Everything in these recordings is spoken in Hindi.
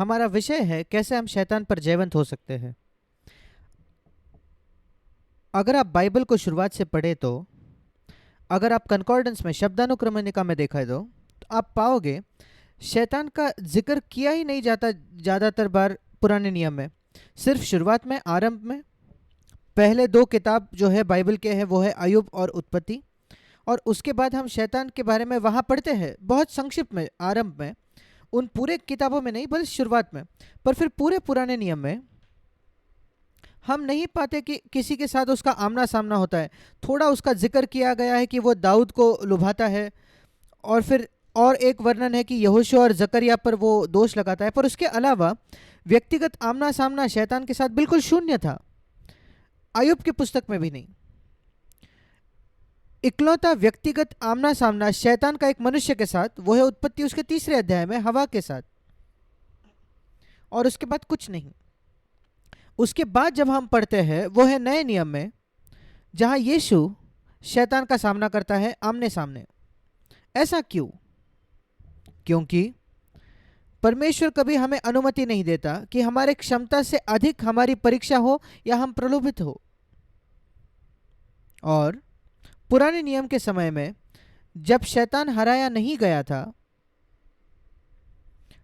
हमारा विषय है कैसे हम शैतान पर जयवंत हो सकते हैं। अगर आप बाइबल को शुरुआत से पढ़े तो अगर आप कंकॉर्डेंस में शब्दानुक्रमणिका में देखा तो आप पाओगे शैतान का जिक्र किया ही नहीं जाता ज़्यादातर बार पुराने नियम में। सिर्फ शुरुआत में, आरंभ में पहले दो किताब जो है बाइबल के हैं वो है अय्यूब और उत्पत्ति, और उसके बाद हम शैतान के बारे में वहाँ पढ़ते हैं बहुत संक्षिप्त में आरंभ में, उन पूरे किताबों में नहीं बल्कि शुरुआत में। पर फिर पूरे पुराने नियम में हम नहीं पाते कि किसी के साथ उसका आमना सामना होता है। थोड़ा उसका जिक्र किया गया है कि वो दाऊद को लुभाता है, और फिर और एक वर्णन है कि यहोशू और जकरिया पर वो दोष लगाता है, पर उसके अलावा व्यक्तिगत आमना सामना शैतान के साथ बिल्कुल शून्य था। अय्यूब की पुस्तक में भी नहीं। इकलौता व्यक्तिगत आमना सामना शैतान का एक मनुष्य के साथ वो है उत्पत्ति उसके 3 अध्याय में हवा के साथ, और उसके बाद कुछ नहीं। उसके बाद जब हम पढ़ते हैं वो है नए नियम में, जहां यीशु शैतान का सामना करता है आमने सामने। ऐसा क्यों? क्योंकि परमेश्वर कभी हमें अनुमति नहीं देता कि हमारे क्षमता से अधिक हमारी परीक्षा हो या हम प्रलोभित हो। और पुराने नियम के समय में जब शैतान हराया नहीं गया था,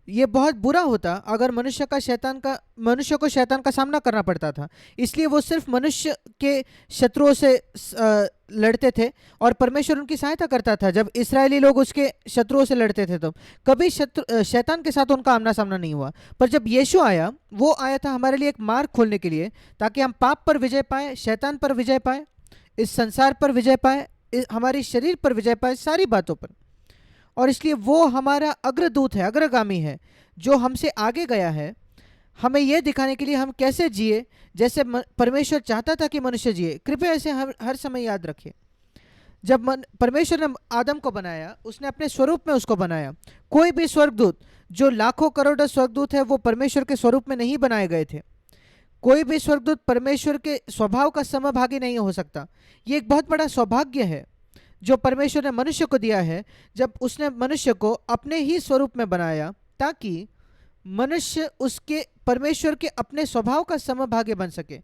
ये बहुत बुरा होता अगर मनुष्य को शैतान का सामना करना पड़ता था। इसलिए वो सिर्फ मनुष्य के शत्रुओं से लड़ते थे और परमेश्वर उनकी सहायता करता था। जब इस्राएली लोग उसके शत्रुओं से लड़ते थे तो कभी शैतान के साथ उनका आमना सामना नहीं हुआ। पर जब यीशु आया, वो आया था हमारे लिए एक मार्ग खोलने के लिए, ताकि हम पाप पर विजय पाए, शैतान पर विजय पाए, इस संसार पर विजय पाए, हमारे शरीर पर विजय पाए, सारी बातों पर। और इसलिए वो हमारा अग्रदूत है, अग्रगामी है, जो हमसे आगे गया है हमें यह दिखाने के लिए हम कैसे जिए जैसे परमेश्वर चाहता था कि मनुष्य जिए। कृपया इसे हर समय याद रखें। जब परमेश्वर ने आदम को बनाया, उसने अपने स्वरूप में उसको बनाया। कोई भी स्वर्गदूत, जो लाखों करोड़ों स्वर्गदूत है, वो परमेश्वर के स्वरूप में नहीं बनाए गए थे। कोई भी स्वर्गदूत परमेश्वर के स्वभाव का समभागी नहीं हो सकता। ये एक बहुत बड़ा सौभाग्य है जो परमेश्वर ने मनुष्य को दिया है, जब उसने मनुष्य को अपने ही स्वरूप में बनाया, ताकि मनुष्य उसके परमेश्वर के अपने स्वभाव का समभागी बन सके।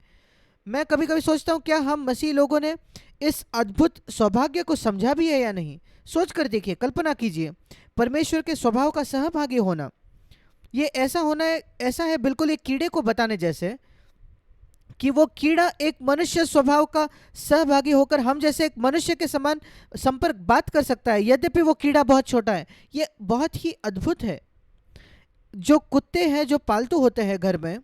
मैं कभी कभी सोचता हूँ, क्या हम मसीह लोगों ने इस अद्भुत सौभाग्य को समझा भी है या नहीं? सोच कर देखिए, कल्पना कीजिए, परमेश्वर के स्वभाव का सहभागी होना। ये ऐसा होना है, ऐसा है बिल्कुल एक कीड़े को बताने जैसे कि वो कीड़ा एक मनुष्य स्वभाव का सहभागी होकर हम जैसे एक मनुष्य के समान संपर्क बात कर सकता है, यद्यपि वो कीड़ा बहुत छोटा है। ये बहुत ही अद्भुत है। जो कुत्ते हैं, जो पालतू होते हैं घर में,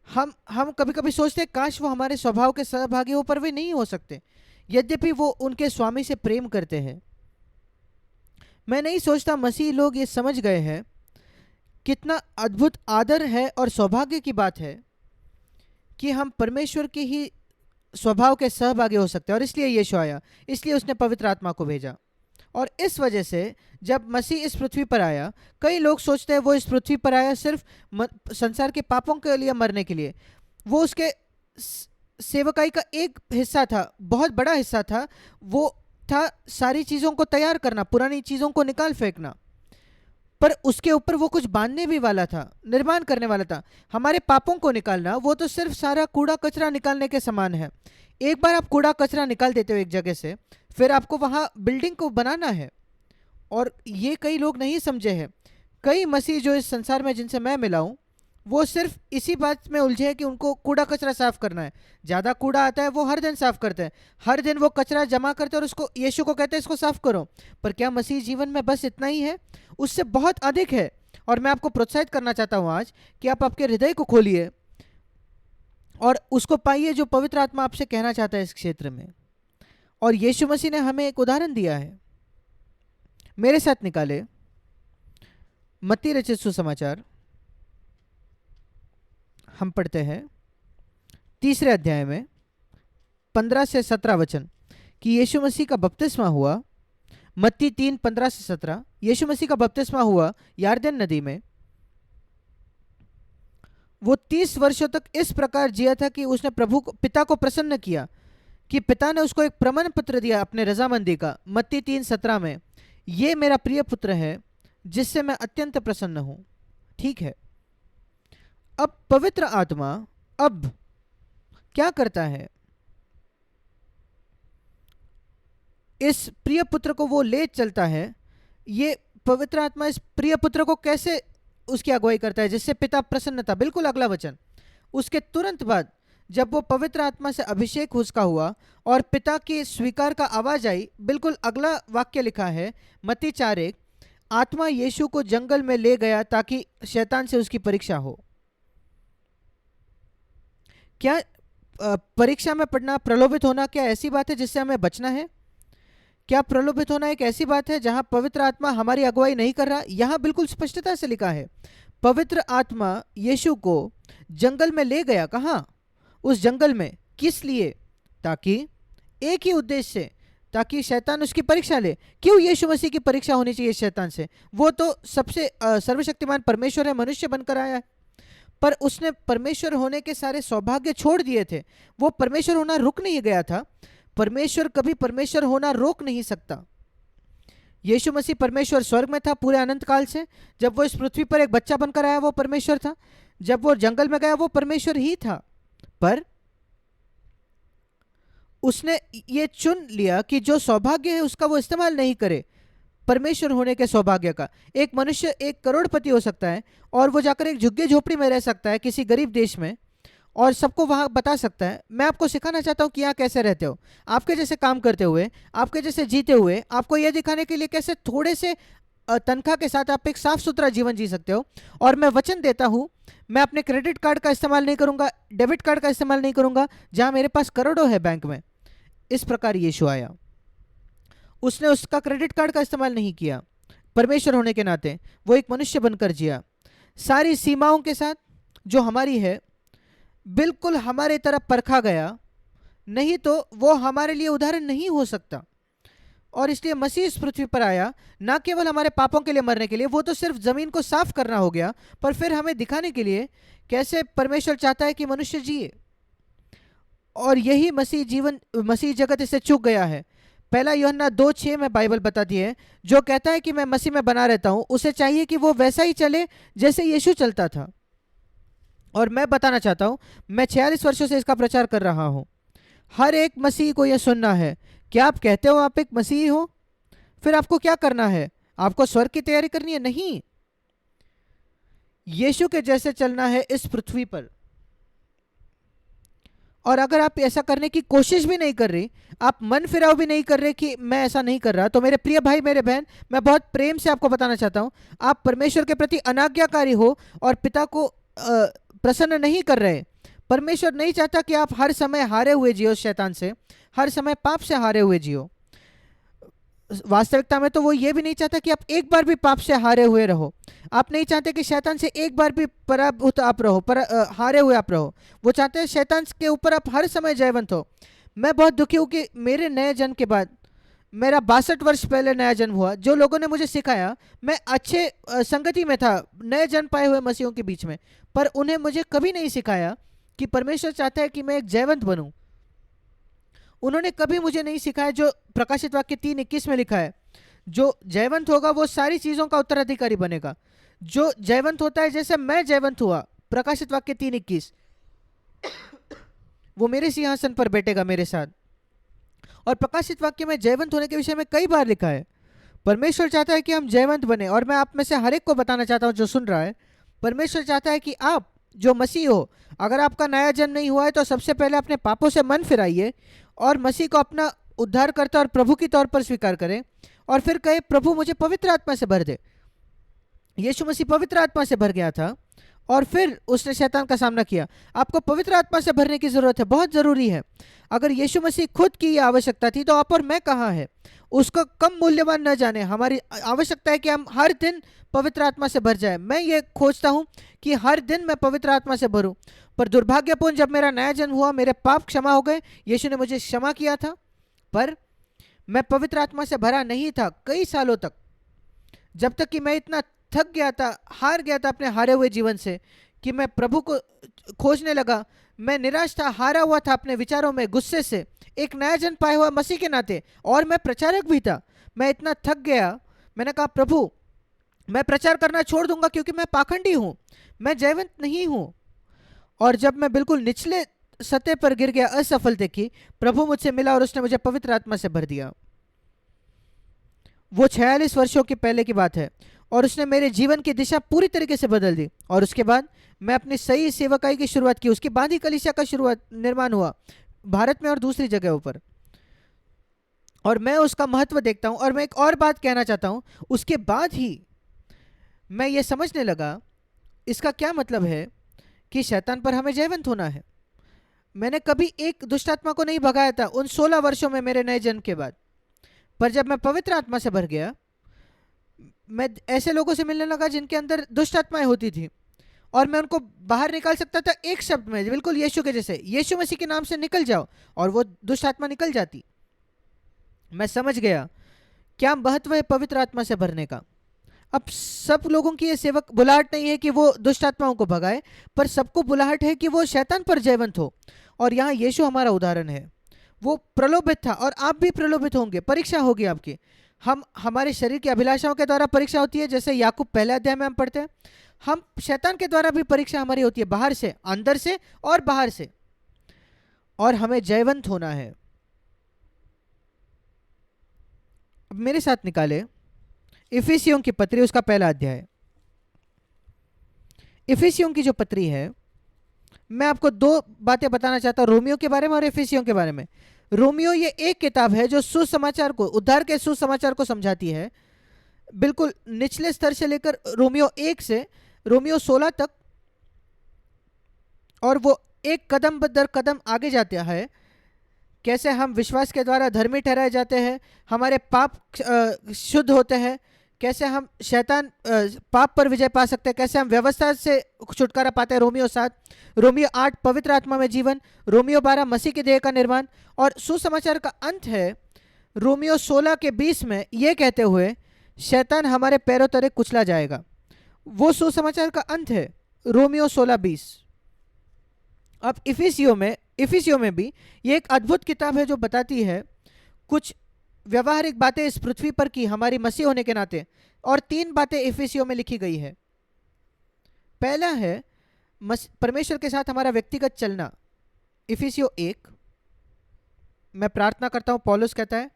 हम कभी कभी सोचते हैं काश वो हमारे स्वभाव के सहभागी हो, पर वे नहीं हो सकते, यद्यपि वो उनके स्वामी से प्रेम करते हैं। मैं नहीं सोचता मसीह लोग ये समझ गए हैं कितना अद्भुत आदर है और सौभाग्य की बात है कि हम परमेश्वर के ही स्वभाव के सहभागी हो सकते हैं। और इसलिए यीशु आया, इसलिए उसने पवित्र आत्मा को भेजा। और इस वजह से जब मसीह इस पृथ्वी पर आया, कई लोग सोचते हैं वो इस पृथ्वी पर आया सिर्फ संसार के पापों के लिए मरने के लिए। वो उसके सेवकाई का एक हिस्सा था, बहुत बड़ा हिस्सा था। वो था सारी चीज़ों को तैयार करना, पुरानी चीज़ों को निकाल फेंकना। पर उसके ऊपर वो कुछ बांधने भी वाला था, निर्माण करने वाला था। हमारे पापों को निकालना, वो तो सिर्फ सारा कूड़ा कचरा निकालने के समान है। एक बार आप कूड़ा कचरा निकाल देते हो एक जगह से, फिर आपको वहाँ बिल्डिंग को बनाना है। और ये कई लोग नहीं समझे हैं। कई मसीह जो इस संसार में जिनसे मैं मिला हूँ, वो सिर्फ इसी बात में उलझे हैं कि उनको कूड़ा कचरा साफ करना है। ज़्यादा कूड़ा आता है वो हर दिन साफ करते हैं, हर दिन वो कचरा जमा करते हैं और उसको यीशु को कहते हैं इसको साफ करो। पर क्या मसीह जीवन में बस इतना ही है? उससे बहुत अधिक है। और मैं आपको प्रोत्साहित करना चाहता हूँ आज कि आप आपके हृदय को खोलिए और उसको पाइए जो पवित्र आत्मा आपसे कहना चाहता है इस क्षेत्र में। और यीशु मसीह ने हमें एक उदाहरण दिया है। मेरे साथ निकाले मत्ती रचित सुसमाचार, हम पढ़ते हैं 3 अध्याय में 15 से 17 वचन कि यीशु मसीह का बपतिस्मा हुआ। मत्ती 3, 15 से 17। यीशु मसीह का बपतिस्मा हुआ यारदन नदी में। वो 30 वर्षों तक इस प्रकार जिया था कि उसने पिता को प्रसन्न किया, कि पिता ने उसको एक प्रमाण पत्र दिया अपने रजामंदी का। मत्ती 3:17 में, ये मेरा प्रिय पुत्र है जिससे मैं अत्यंत प्रसन्न हूँ। ठीक है, अब पवित्र आत्मा अब क्या करता है, इस प्रिय पुत्र को वो ले चलता है। ये पवित्र आत्मा इस प्रिय पुत्र को कैसे उसकी अगुवाई करता है जिससे पिता प्रसन्न था। बिल्कुल अगला वचन, उसके तुरंत बाद जब वो पवित्र आत्मा से अभिषेक उसका हुआ और पिता की स्वीकार का आवाज आई, बिल्कुल अगला वाक्य लिखा है मत्ती 4:1, आत्मा यीशु को जंगल में ले गया ताकि शैतान से उसकी परीक्षा हो। क्या परीक्षा में पढ़ना, प्रलोभित होना क्या ऐसी बात है जिससे हमें बचना है? क्या प्रलोभित होना एक ऐसी बात है जहां पवित्र आत्मा हमारी अगुवाई नहीं कर रहा? यहां बिल्कुल स्पष्टता से लिखा है, पवित्र आत्मा यीशु को जंगल में ले गया। कहां? उस जंगल में। किस लिए? ताकि एक ही उद्देश्य से, ताकि शैतान उसकी परीक्षा ले। क्यों यीशु मसीह की परीक्षा होनी चाहिए शैतान से? वो तो सबसे सर्वशक्तिमान परमेश्वर है, मनुष्य बनकर आया है, पर उसने परमेश्वर होने के सारे सौभाग्य छोड़ दिए थे। वो परमेश्वर होना रुक नहीं गया था। परमेश्वर कभी परमेश्वर होना रोक नहीं सकता। यीशु मसीह परमेश्वर स्वर्ग में था पूरे अनंत काल से। जब वो इस पृथ्वी पर एक बच्चा बनकर आया वो परमेश्वर था। जब वो जंगल में गया वो परमेश्वर ही था। पर उसने ये चुन लिया कि जो सौभाग्य है उसका वो इस्तेमाल नहीं करे, परमेश्वर होने के सौभाग्य का। एक मनुष्य एक करोड़पति हो सकता है और वो जाकर एक झुग्गी झोपड़ी में रह सकता है किसी गरीब देश में, और सबको वहां बता सकता है मैं आपको सिखाना चाहता हूं कि यहाँ कैसे रहते हो, आपके जैसे काम करते हुए, आपके जैसे जीते हुए, आपको यह दिखाने के लिए कैसे थोड़े से तनख्वाह के साथ आप एक साफ सुथरा जीवन जी सकते हो। और मैं वचन देता हूं, मैं अपने क्रेडिट कार्ड का इस्तेमाल नहीं करूंगा, डेबिट कार्ड का इस्तेमाल नहीं करूंगा, जहां मेरे पास करोड़ों है बैंक में। इस प्रकार यीशु आया, उसने उसका क्रेडिट कार्ड का इस्तेमाल नहीं किया। परमेश्वर होने के नाते वो एक मनुष्य बनकर जिया, सारी सीमाओं के साथ जो हमारी है, बिल्कुल हमारे तरफ परखा गया, नहीं तो वो हमारे लिए उदाहरण नहीं हो सकता। और इसलिए मसीह इस पृथ्वी पर आया ना केवल हमारे पापों के लिए मरने के लिए, वो तो सिर्फ जमीन को साफ करना हो गया, पर फिर हमें दिखाने के लिए कैसे परमेश्वर चाहता है कि मनुष्य जिए। और यही मसीह जगत इससे चूक गया है। पहला यूहन्ना 2:6 में बाइबल बताती है, जो कहता है कि मैं मसीह में बना रहता हूं उसे चाहिए कि वो वैसा ही चले जैसे यीशु चलता था। और मैं बताना चाहता हूं, मैं 46 वर्षों से इसका प्रचार कर रहा हूं। हर एक मसीह को यह सुनना है। क्या आप कहते हो आप एक मसीही हो? फिर आपको क्या करना है? आपको स्वर्ग की तैयारी करनी है? नहीं, यीशु के जैसे चलना है इस पृथ्वी पर। और अगर आप ऐसा करने की कोशिश भी नहीं कर रही, आप मन फिराव भी नहीं कर रहे कि मैं ऐसा नहीं कर रहा, तो मेरे प्रिय भाई, मेरे बहन, मैं बहुत प्रेम से आपको बताना चाहता हूं, आप परमेश्वर के प्रति अनाज्ञाकारी हो और पिता को प्रसन्न नहीं कर रहे। परमेश्वर नहीं चाहता कि आप हर समय हारे हुए जियो शैतान से, हर समय पाप से हारे हुए जियो। वास्तविकता में तो वो ये भी नहीं चाहता कि आप एक बार भी पाप से हारे हुए रहो। आप नहीं चाहते कि शैतान से एक बार भी पराभूत आप रहो, हारे हुए आप रहो। वो चाहते हैं शैतान के ऊपर आप हर समय जयवंत हो। मैं बहुत दुखी हूँ कि मेरे नए जन्म के बाद, मेरा 62 वर्ष पहले नया जन्म हुआ, जो लोगों ने मुझे सिखाया, मैं अच्छे संगति में था नए जन्म पाए हुए मसीहों के बीच में, पर उन्हें मुझे कभी नहीं सिखाया कि परमेश्वर चाहता है कि मैं एक जयवंत बनूं। उन्होंने कभी मुझे नहीं सिखाया जो प्रकाशित वाक्य 3:21 में लिखा है, जो जयवंत होगा वो सारी चीजों का उत्तराधिकारी बनेगा। जो जयवंत होता है जैसे मैं जयवंत हुआ, प्रकाशित वाक्य 3:21, वो मेरे सिंहासन पर बैठेगा मेरे साथ। और प्रकाशित वाक्य में जयवंत होने के विषय में कई बार लिखा है। परमेश्वर चाहता है कि हम जयवंत बने। और मैं आप में से हर एक को बताना चाहता हूं जो सुन रहा है, परमेश्वर चाहता है कि आप जो मसीह हो, अगर आपका नया जन्म नहीं हुआ है तो सबसे पहले अपने पापों से मन फिराइए और मसीह को अपना उद्धारकर्ता और प्रभु के तौर पर स्वीकार करें, और फिर कहे प्रभु मुझे पवित्र आत्मा से भर दे। यीशु मसीह पवित्र आत्मा से भर गया था और फिर उसने शैतान का सामना किया। आपको पवित्र आत्मा से भरने की जरूरत है, बहुत जरूरी है। अगर यीशु मसीह खुद की यह आवश्यकता थी तो आप और मैं कहाँ है? उसको कम मूल्यवान न जाने। हमारी आवश्यकता है कि हम हर दिन पवित्र आत्मा से भर जाए। मैं ये खोजता हूँ कि हर दिन मैं पवित्र आत्मा से भरूं, पर दुर्भाग्यपूर्ण जब मेरा नया जन्म हुआ मेरे पाप क्षमा हो गए, यीशु ने मुझे क्षमा किया था, पर मैं पवित्र आत्मा से भरा नहीं था कई सालों तक, जब तक कि मैं इतना थक गया था, हार गया था अपने हारे हुए जीवन से, कि मैं प्रभु को खोजने लगा। मैं निराश था, हारा हुआ था अपने विचारों में, गुस्से से, एक नया जन्म पाया हुआ मसीह के नाते, और मैं प्रचारक भी था। मैं इतना थक गया, मैंने कहा प्रभु मैं प्रचार करना छोड़ दूंगा क्योंकि मैं पाखंडी हूं, मैं जयवंत नहीं हूं। और जब मैं बिल्कुल निचले सतह पर गिर गया, असफलता की, प्रभु मुझसे मिला और उसने मुझे पवित्र आत्मा से भर दिया। वो 46 वर्षों के पहले की बात है, और उसने मेरे जीवन की दिशा पूरी तरीके से बदल दी। और उसके बाद मैं अपनी सही सेवकाई की शुरुआत की। उसके बाद ही कलीसिया का शुरुआत निर्माण हुआ भारत में और दूसरी जगहों पर, और मैं उसका महत्व देखता हूं। और मैं एक और बात कहना चाहता हूं, उसके बाद ही मैं ये समझने लगा इसका क्या मतलब है कि शैतान पर हमें जयवंत होना है। मैंने कभी एक दुष्ट आत्मा को नहीं भगाया था उन 16 वर्षों में मेरे नए जन्म के बाद, पर जब मैं पवित्र आत्मा से भर गया, मैं ऐसे लोगों से मिलने लगा जिनके अंदर दुष्ट आत्माएं होती थी, और मैं उनको बाहर निकाल सकता था एक शब्द में, बिल्कुल यीशु के जैसे, यीशु मसीह के नाम से निकल जाओ, और वो दुष्ट आत्मा निकल जाती। मैं समझ गया क्या महत्व है पवित्र आत्मा से भरने का। अब सब लोगों की ये सेवक बुलाहट नहीं है कि वो दुष्ट आत्माओं को भगाए, पर सबको बुलाहट है कि वो शैतान पर जयवंत हो। और यहाँ यीशु हमारा उदाहरण है। वो प्रलोभित था, और आप भी प्रलोभित होंगे, परीक्षा होगी आपकी। हम हमारे शरीर की अभिलाषाओं के द्वारा परीक्षा होती है, जैसे याकूब पहले अध्याय में हम पढ़ते हैं। हम शैतान के द्वारा भी परीक्षा हमारी होती है, बाहर से, अंदर से और बाहर से, और हमें जयवंत होना है। अब मेरे साथ निकाले इफिसियों की पत्री, उसका पहला अध्याय। इफिसियों की जो पत्री है, मैं आपको दो बातें बताना चाहता हूं, रोमियो के बारे में और इफिसियों के बारे में। रोमियो ये एक किताब है जो सुसमाचार को, उद्धार के सुसमाचार को समझाती है, बिल्कुल निचले स्तर से लेकर रोमियो 1 से रोमियो 16 तक, और वो एक कदम दर कदम आगे जाता है। कैसे हम विश्वास के द्वारा धर्मी ठहराए जाते हैं, हमारे पाप शुद्ध होते हैं, कैसे हम शैतान पाप पर विजय पा सकते हैं, कैसे हम व्यवस्था से छुटकारा पाते हैं, रोमियो 7, रोमियो 8 पवित्र आत्मा में जीवन, रोमियो 12 मसीह के देह का निर्माण, और सुसमाचार का अंत है रोमियो 16 के 20 में ये कहते हुए, शैतान हमारे पैरों तले कुचला जाएगा। वो सुसमाचार का अंत है रोमियो 16-20। अब इफिसियों में भी ये एक अद्भुत किताब है जो बताती है कुछ व्यवहारिक बातें इस पृथ्वी पर की हमारी मसीह होने के नाते, और 3 बातें इफिसियों में लिखी गई है। पहला है परमेश्वर के साथ हमारा व्यक्तिगत चलना। इफिसियो 1, मैं प्रार्थना करता हूं, पौलुस कहता है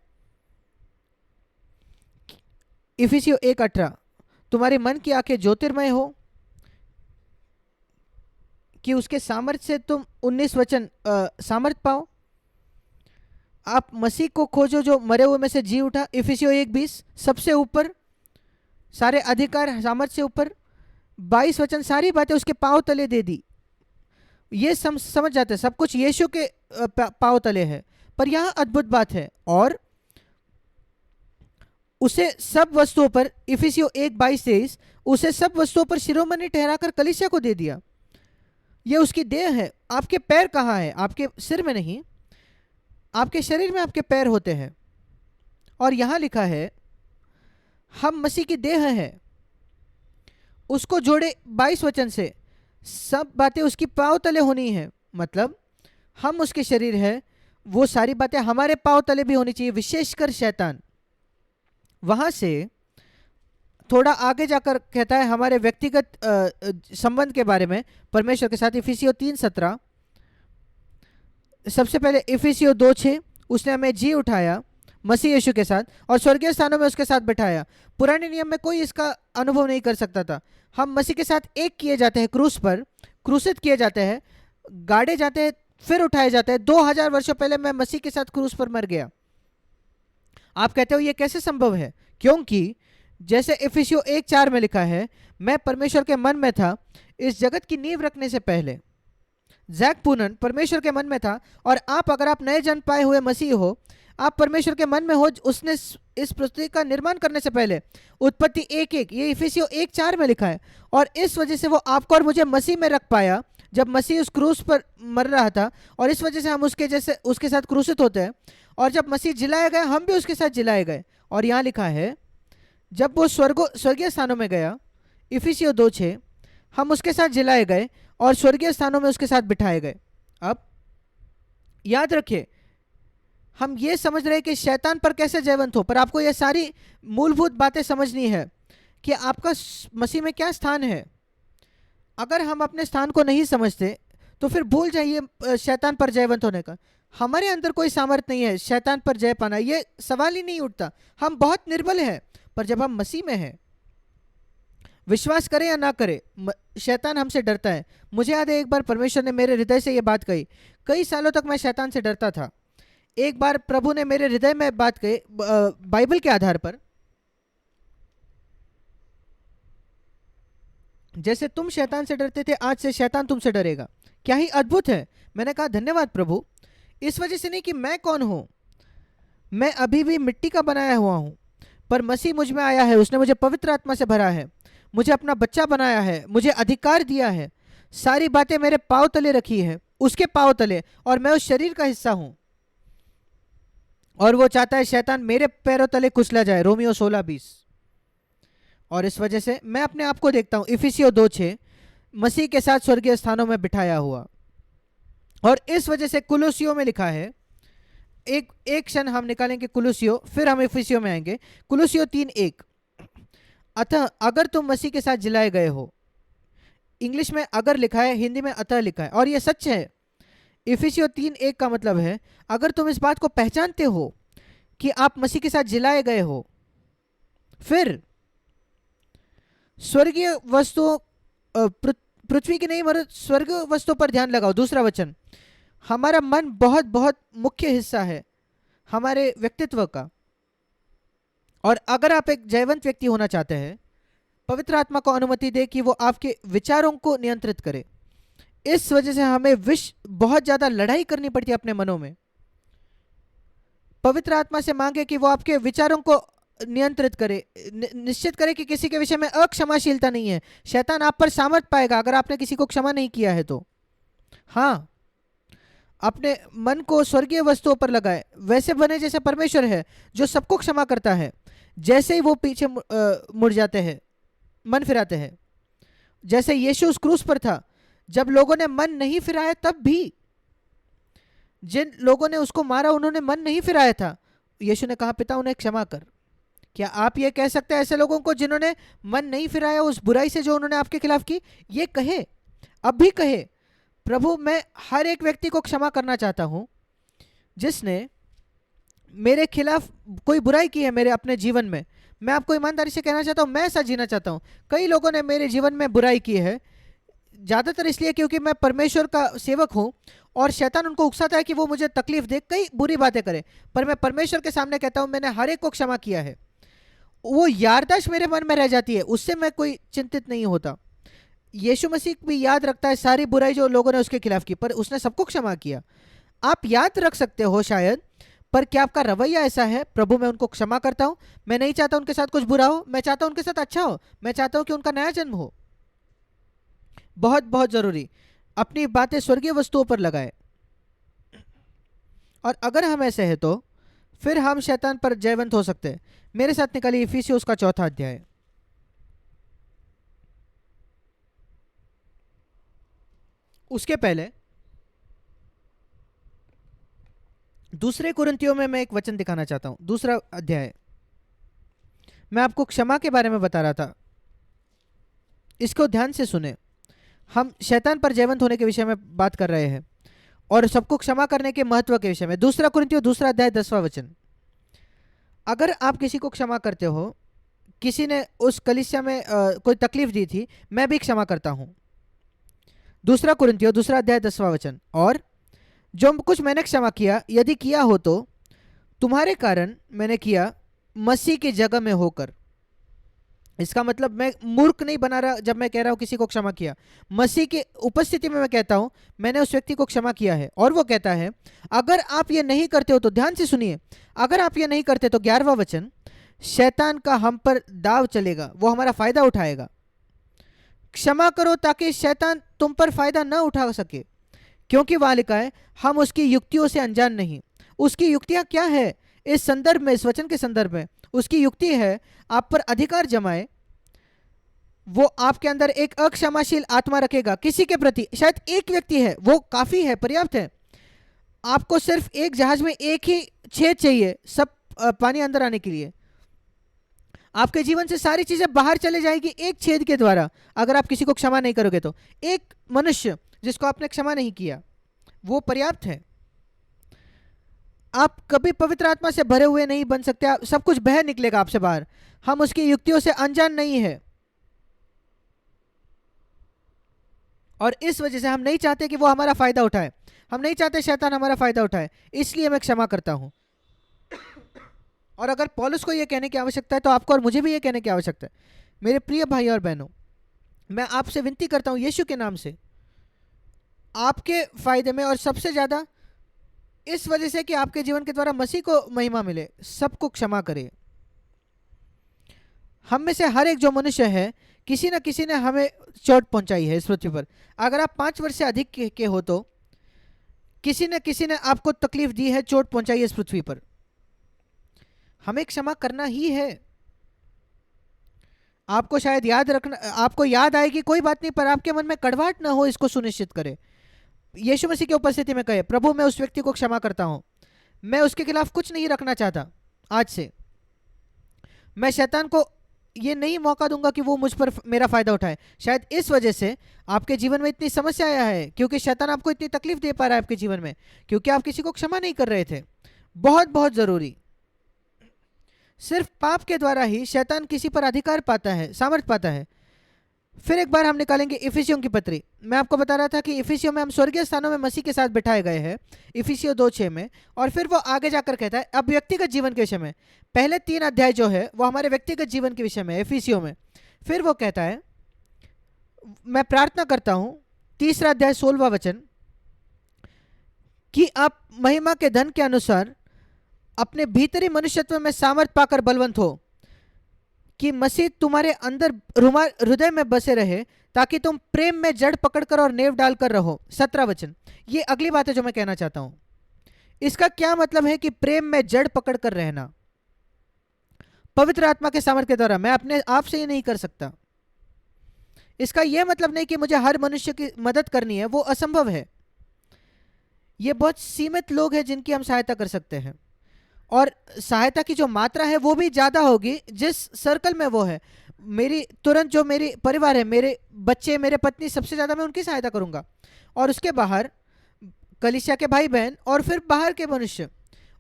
इफिसियो 1:18, तुम्हारे मन की आंखें ज्योतिर्मय हो कि उसके सामर्थ्य से तुम 19 वचन सामर्थ्य पाओ। आप मसीह को खोजो जो मरे हुए में से जी उठा। इफिसियो 1:20, सबसे ऊपर, सारे अधिकार सामर्थ्य से ऊपर। 22 वचन, सारी बातें उसके पांव तले दे दी। ये समझ जाते हैं सब कुछ यीशु के पांव तले है। पर यहां अद्भुत बात है, और उसे सब वस्तुओं पर, इफिसियो 1:22-23, उसे सब वस्तुओं पर शिरोमणि ठहराकर कलीसिया को दे दिया। ये उसकी देह है। आपके पैर कहाँ है? आपके सिर में नहीं, आपके शरीर में आपके पैर होते हैं। और यहां लिखा है हम मसीह की देह है। उसको जोड़े 22 वचन से, सब बातें उसकी पांव तले होनी है। मतलब हम उसके शरीर है, वो सारी बातें हमारे पांव तले भी होनी चाहिए, विशेषकर शैतान। वहां से थोड़ा आगे जाकर कहता है हमारे व्यक्तिगत संबंध के बारे में परमेश्वर के साथ। इफिसियो 3:17, सबसे पहले इफिसियो 2:6, उसने हमें जी उठाया मसीह यीशु के साथ और स्वर्गीय स्थानों में उसके साथ बैठाया। पुराने नियम में कोई इसका अनुभव नहीं कर सकता था। हम मसीह के साथ एक किए जाते हैं, क्रूस पर क्रूसित किए जाते हैं, गाड़े जाते हैं, फिर उठाए जाते हैं। 2000 वर्षों पहले मैं मसीह के साथ क्रूस पर मर गया। आप कहते हो ये कैसे संभव है? क्योंकि जैसे इफिसियो 1:4 में लिखा है, मैं परमेश्वर के मन में था इस जगत की नींव रखने से पहले। जैक पुनन परमेश्वर के मन में था, और आप, अगर आप नए जन्म पाए हुए मसीह हो, आप परमेश्वर के मन में हो। उसने इस पृथ्वी का निर्माण करने से पहले, उत्पत्ति 1:1, ये इफिसियो 1:4 में लिखा है। और इस वजह से वो आपको और मुझे मसीह में रख पाया जब मसीह उस क्रूस पर मर रहा था, और इस वजह से हम उसके जैसे उसके साथ क्रूसित होते हैं। और जब मसीह जिलाया गया, हम भी उसके साथ जिलाए गए। और यहाँ लिखा है जब वो स्वर्गीय स्थानों में गया, इफिसियो 2:6, हम उसके साथ जिलाए गए और स्वर्गीय स्थानों में उसके साथ बिठाए गए। अब याद रखिए, हम ये समझ रहे हैं कि शैतान पर कैसे जयवंत हो, पर आपको ये सारी मूलभूत बातें समझनी है कि आपका मसीह में क्या स्थान है। अगर हम अपने स्थान को नहीं समझते तो फिर भूल जाइए शैतान पर जयवंत होने का। हमारे अंदर कोई सामर्थ्य नहीं है शैतान पर जय पाना, ये सवाल ही नहीं उठता। हम बहुत निर्बल हैं, पर जब हम मसीह में हैं, विश्वास करें या ना करें, शैतान हमसे डरता है। मुझे याद है एक बार परमेश्वर ने मेरे हृदय से ये बात कही। कई सालों तक मैं शैतान से डरता था। एक बार प्रभु ने मेरे हृदय में बात कही बाइबल के आधार पर, जैसे तुम शैतान से डरते थे, आज से शैतान तुमसे डरेगा। क्या ही अद्भुत है। मैंने कहा धन्यवाद प्रभु। इस वजह से नहीं कि मैं कौन हूं, मैं अभी भी मिट्टी का बनाया हुआ हूं, पर मसीह मुझ में आया है, उसने मुझे पवित्र आत्मा से भरा है, मुझे अपना बच्चा बनाया है, मुझे अधिकार दिया है, सारी बातें मेरे पांव तले रखी है, उसके पांव तले, और मैं उस शरीर का हिस्सा हूं। और वो चाहता है शैतान मेरे पैरों तले कुचला जाए, रोमियो 16:20। और इस वजह से मैं अपने आप को देखता हूं इफिसियों 2:6, मसीह के साथ स्वर्गीय स्थानों में बिठाया हुआ। और इस वजह से कुलुसियों में लिखा है, एक क्षण हम निकालेंगे कुलुसियों, फिर हम इफिसियों में आएंगे। कुलुसियों 3:1, अतः अगर तुम मसीह के साथ जिलाए गए हो, इंग्लिश में अगर लिखा है, हिंदी में अतः लिखा है, और ये सच है। इफिसियों 3:1 का मतलब है अगर तुम इस बात को पहचानते हो कि आप मसीह के साथ जिलाए गए हो, फिर स्वर्गीय वस्तुओं पृथ्वी की नहीं मगर स्वर्गीय वस्तुओं पर ध्यान लगाओ। दूसरा वचन, हमारा मन बहुत बहुत मुख्य हिस्सा है हमारे व्यक्तित्व का। और अगर आप एक जयवंत व्यक्ति होना चाहते हैं, पवित्र आत्मा को अनुमति दे कि वो आपके विचारों को नियंत्रित करे। इस वजह से हमें बहुत ज्यादा लड़ाई करनी पड़ती है अपने मनों में। पवित्र आत्मा से मांगे कि वो आपके विचारों को नियंत्रित करे, निश्चित करे कि किसी के विषय में अक्षमाशीलता नहीं है। शैतान आप पर सामर्थ पाएगा अगर आपने किसी को क्षमा नहीं किया है तो। हाँ, अपने मन को स्वर्गीय वस्तुओं पर लगाए, वैसे बने जैसे परमेश्वर है जो सबको क्षमा करता है। जैसे ही वो पीछे मुड़ जाते हैं, मन फिराते हैं, जैसे यीशु उस क्रूस पर था, जब लोगों ने मन नहीं फिराया, तब भी जिन लोगों ने उसको मारा उन्होंने मन नहीं फिराया था, यीशु ने कहा पिता उन्हें क्षमा कर। क्या आप ये कह सकते हैं ऐसे लोगों को जिन्होंने मन नहीं फिराया उस बुराई से जो उन्होंने आपके खिलाफ की? ये कहे, अब भी कहे, प्रभु मैं हर एक व्यक्ति को क्षमा करना चाहता हूं जिसने मेरे खिलाफ कोई बुराई की है मेरे अपने जीवन में। मैं आपको ईमानदारी से कहना चाहता हूं, मैं ऐसा जीना चाहता हूं। कई लोगों ने मेरे जीवन में बुराई की है, ज़्यादातर इसलिए क्योंकि मैं परमेश्वर का सेवक हूं और शैतान उनको उकसाता है कि वो मुझे तकलीफ दे, कई बुरी बातें करे। पर मैं परमेश्वर के सामने कहता हूं मैंने हर एक को क्षमा किया है। वो याददाश्त मेरे मन में रह जाती है, उससे मैं कोई चिंतित नहीं होता। यीशु मसीह भी याद रखता है सारी बुराई जो लोगों ने उसके खिलाफ की, पर उसने सबको क्षमा किया। आप याद रख सकते हो शायद, पर क्या आपका रवैया ऐसा है? प्रभु मैं उनको क्षमा करता हूं, मैं नहीं चाहता उनके साथ कुछ बुरा हो, मैं चाहता हूं उनके साथ अच्छा हो, मैं चाहता हूं कि उनका नया जन्म हो। बहुत बहुत जरूरी, अपनी बातें स्वर्गीय वस्तुओं पर लगाए। और अगर हम ऐसे हैं तो फिर हम शैतान पर जयवंत हो सकते हैं। मेरे साथ निकालिए इफिसियों का 4था अध्याय। उसके पहले दूसरे कुरिन्थियों में मैं एक वचन दिखाना चाहता हूं, दूसरा अध्याय। मैं आपको क्षमा के बारे में बता रहा था, इसको ध्यान से सुने। हम शैतान पर जयवंत होने के विषय में बात कर रहे हैं और सबको क्षमा करने के महत्व के विषय में। दूसरा कुरिन्थियों 2 अध्याय 10वां वचन, अगर आप किसी को क्षमा करते हो, किसी ने उस कलीसिया में कोई तकलीफ दी थी, मैं भी क्षमा करता हूं। दूसरा कुरिन्थियों 2 अध्याय 10वां वचन, और जो कुछ मैंने क्षमा किया, यदि किया हो तो तुम्हारे कारण मैंने किया, मसीह की जगह में होकर। इसका मतलब मैं मूर्ख नहीं बना रहा जब मैं कह रहा हूं किसी को क्षमा किया, मसीह की उपस्थिति में मैं कहता हूं मैंने उस व्यक्ति को क्षमा किया है। और वो कहता है अगर आप ये नहीं करते हो तो, ध्यान से सुनिए, अगर आप ये नहीं करते तो 11वां वचन, शैतान का हम पर दाव चलेगा, वो हमारा फायदा उठाएगा। क्षमा करो ताकि शैतान तुम पर फायदा ना उठा सके, क्योंकि वहां लिखा है हम उसकी युक्तियों से अनजान नहीं। उसकी युक्तियां क्या है? इस संदर्भ में, इस वचन के संदर्भ में उसकी युक्ति है आप पर अधिकार जमाए। वो आपके अंदर एक अक्षमाशील आत्मा रखेगा किसी के प्रति। शायद एक व्यक्ति है, वो काफी है, पर्याप्त है। आपको सिर्फ एक जहाज में एक ही छेद चाहिए सब पानी अंदर आने के लिए। आपके जीवन से सारी चीजें बाहर चले जाएगी एक छेद के द्वारा। अगर आप किसी को क्षमा नहीं करोगे तो एक मनुष्य जिसको आपने क्षमा नहीं किया वो पर्याप्त है। आप कभी पवित्र आत्मा से भरे हुए नहीं बन सकते, सब कुछ बह निकलेगा आपसे बाहर। हम उसकी युक्तियों से अनजान नहीं है और इस वजह से हम नहीं चाहते कि वो हमारा फायदा उठाए, हम नहीं चाहते शैतान हमारा फायदा उठाए, इसलिए मैं क्षमा करता हूं। और अगर पौलुस को यह कहने की आवश्यकता है तो आपको और मुझे भी यह कहने की आवश्यकता है। मेरे प्रिय भाई और बहनों, मैं आपसे विनती करता हूं यीशु के नाम से, आपके फायदे में और सबसे ज्यादा इस वजह से कि आपके जीवन के द्वारा मसीह को महिमा मिले, सबको क्षमा करे। हम में से हर एक जो मनुष्य है, किसी न किसी ने हमें चोट पहुंचाई है इस पृथ्वी पर। अगर आप 5 वर्ष से अधिक के हो तो किसी न किसी ने आपको तकलीफ दी है, चोट पहुंचाई है इस पृथ्वी पर। हमें क्षमा करना ही है। आपको शायद याद रखना, आपको याद आएगी कोई बात नहीं, पर आपके मन में कड़वाहट ना हो इसको सुनिश्चित करें। यीशु मसीह की उपस्थिति में कहे, प्रभु मैं उस व्यक्ति को क्षमा करता हूं, मैं उसके खिलाफ कुछ नहीं रखना चाहता। आज से मैं शैतान को ये नहीं मौका दूंगा कि वो मुझ पर मेरा फायदा उठाए। शायद इस वजह से आपके जीवन में इतनी समस्या आया है, क्योंकि शैतान आपको इतनी तकलीफ दे पा रहा है आपके जीवन में, क्योंकि आप किसी को क्षमा नहीं कर रहे थे। बहुत बहुत जरूरी, सिर्फ पाप के द्वारा ही शैतान किसी पर अधिकार पाता है, सामर्थ पाता है। फिर एक बार हम निकालेंगे इफिसियों की पत्री। मैं आपको बता रहा था कि इफिसियों में हम स्वर्गीय स्थानों में मसीह के साथ बिठाए गए हैं, इफिसियों 2:6 में। और फिर वो आगे जाकर कहता है अब व्यक्तिगत जीवन के विषय में, पहले 3 अध्याय जो है वो हमारे व्यक्तिगत जीवन के विषय में इफिसियों में। फिर वो कहता है, मैं प्रार्थना करता हूं, 3 अध्याय 16वां वचन, कि आप महिमा के धन के अनुसार अपने भीतरी मनुष्यत्व में सामर्थ पाकर बलवंत हो, कि मसीह तुम्हारे अंदर हृदय में बसे रहे, ताकि तुम प्रेम में जड़ पकड़कर और नेव डालकर रहो। 17 वचन, ये अगली बात है जो मैं कहना चाहता हूं। इसका क्या मतलब है कि प्रेम में जड़ पकड़कर रहना? पवित्र आत्मा के सामर्थ्य के द्वारा मैं अपने आप से ये नहीं कर सकता। इसका यह मतलब नहीं कि मुझे हर मनुष्य की मदद करनी है, वो असंभव है। ये बहुत सीमित लोग हैं जिनकी हम सहायता कर सकते हैं, और सहायता की जो मात्रा है वो भी ज़्यादा होगी जिस सर्कल में वो है। मेरी तुरंत जो मेरी परिवार है, मेरे बच्चे, मेरे पत्नी, सबसे ज़्यादा मैं उनकी सहायता करूंगा। और उसके बाहर कलीसिया के भाई बहन, और फिर बाहर के मनुष्य,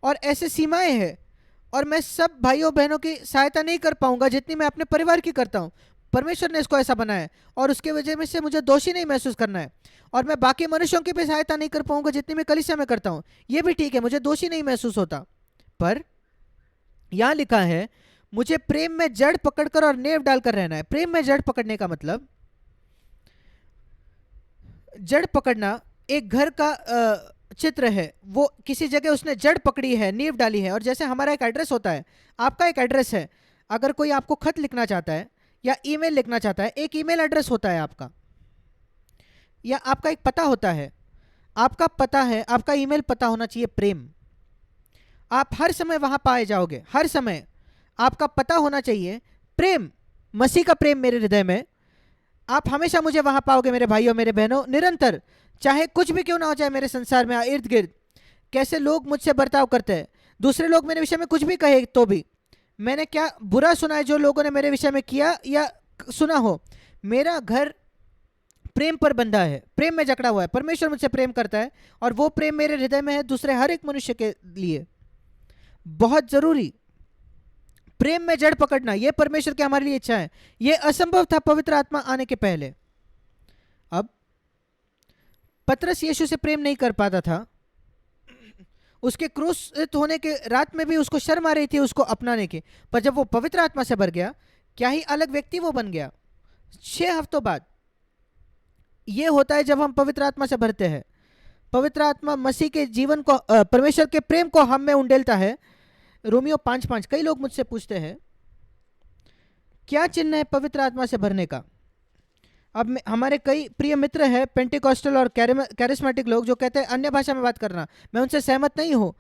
और ऐसे सीमाएं हैं। और मैं सब भाइयों बहनों की सहायता नहीं कर पाऊंगा जितनी मैं अपने परिवार की करता हूँ। परमेश्वर ने इसको ऐसा बनाया है और उसके वजह में से मुझे दोषी नहीं महसूस करना है। और मैं बाकी मनुष्यों की भी सहायता नहीं कर पाऊंगा जितनी मैं कलीसिया में करता हूँ, ये भी ठीक है, मुझे दोषी नहीं महसूस होता। पर यहां लिखा है मुझे प्रेम में जड़ पकड़कर और नेव डालकर रहना है। प्रेम में जड़ पकड़ने का मतलब, जड़ पकड़ना एक घर का चित्र है। वो किसी जगह उसने जड़ पकड़ी है, नींव डाली है। और जैसे हमारा एक एड्रेस होता है, आपका एक एड्रेस है। अगर कोई आपको खत लिखना चाहता है या ईमेल लिखना चाहता है, एक ईमेल एड्रेस होता है आपका, या आपका एक पता होता है। आपका पता है, आपका ईमेल पता होना चाहिए प्रेम। आप हर समय वहां पाए जाओगे, हर समय आपका पता होना चाहिए प्रेम, मसीह का प्रेम मेरे हृदय में। आप हमेशा मुझे वहां पाओगे मेरे भाइयों, मेरे बहनों, निरंतर, चाहे कुछ भी क्यों ना हो जाए मेरे संसार में, इर्द गिर्द कैसे लोग मुझसे बर्ताव करते हैं, दूसरे लोग मेरे विषय में कुछ भी कहे तो भी, मैंने क्या बुरा सुना है जो लोगों ने मेरे विषय में किया या सुना हो, मेरा घर प्रेम पर बंधा है, प्रेम में जकड़ा हुआ है। परमेश्वर मुझसे प्रेम करता है और वो प्रेम मेरे हृदय में है दूसरे हर एक मनुष्य के लिए। बहुत जरूरी, प्रेम में जड़ पकड़ना, यह परमेश्वर की हमारे लिए इच्छा है। यह असंभव था पवित्र आत्मा आने के पहले। अब पतरस यीशु से प्रेम नहीं कर पाता था, उसके क्रूसित होने के रात में भी उसको शर्म आ रही थी उसको अपनाने की। पर जब वो पवित्र आत्मा से भर गया, क्या ही अलग व्यक्ति वो बन गया। 6 हफ्तों बाद ये होता है जब हम पवित्र आत्मा से भरते हैं। पवित्र आत्मा मसीह के जीवन को, परमेश्वर के प्रेम को हम में उंडेलता है। रोमियो 5:5। कई लोग मुझसे पूछते हैं क्या चिन्ह है पवित्र आत्मा से भरने का। अब हमारे कई प्रिय मित्र हैं पेंटिकॉस्टल और कैरिस्मेटिक लोग जो कहते हैं अन्य भाषा में बात करना। मैं उनसे सहमत नहीं हूं।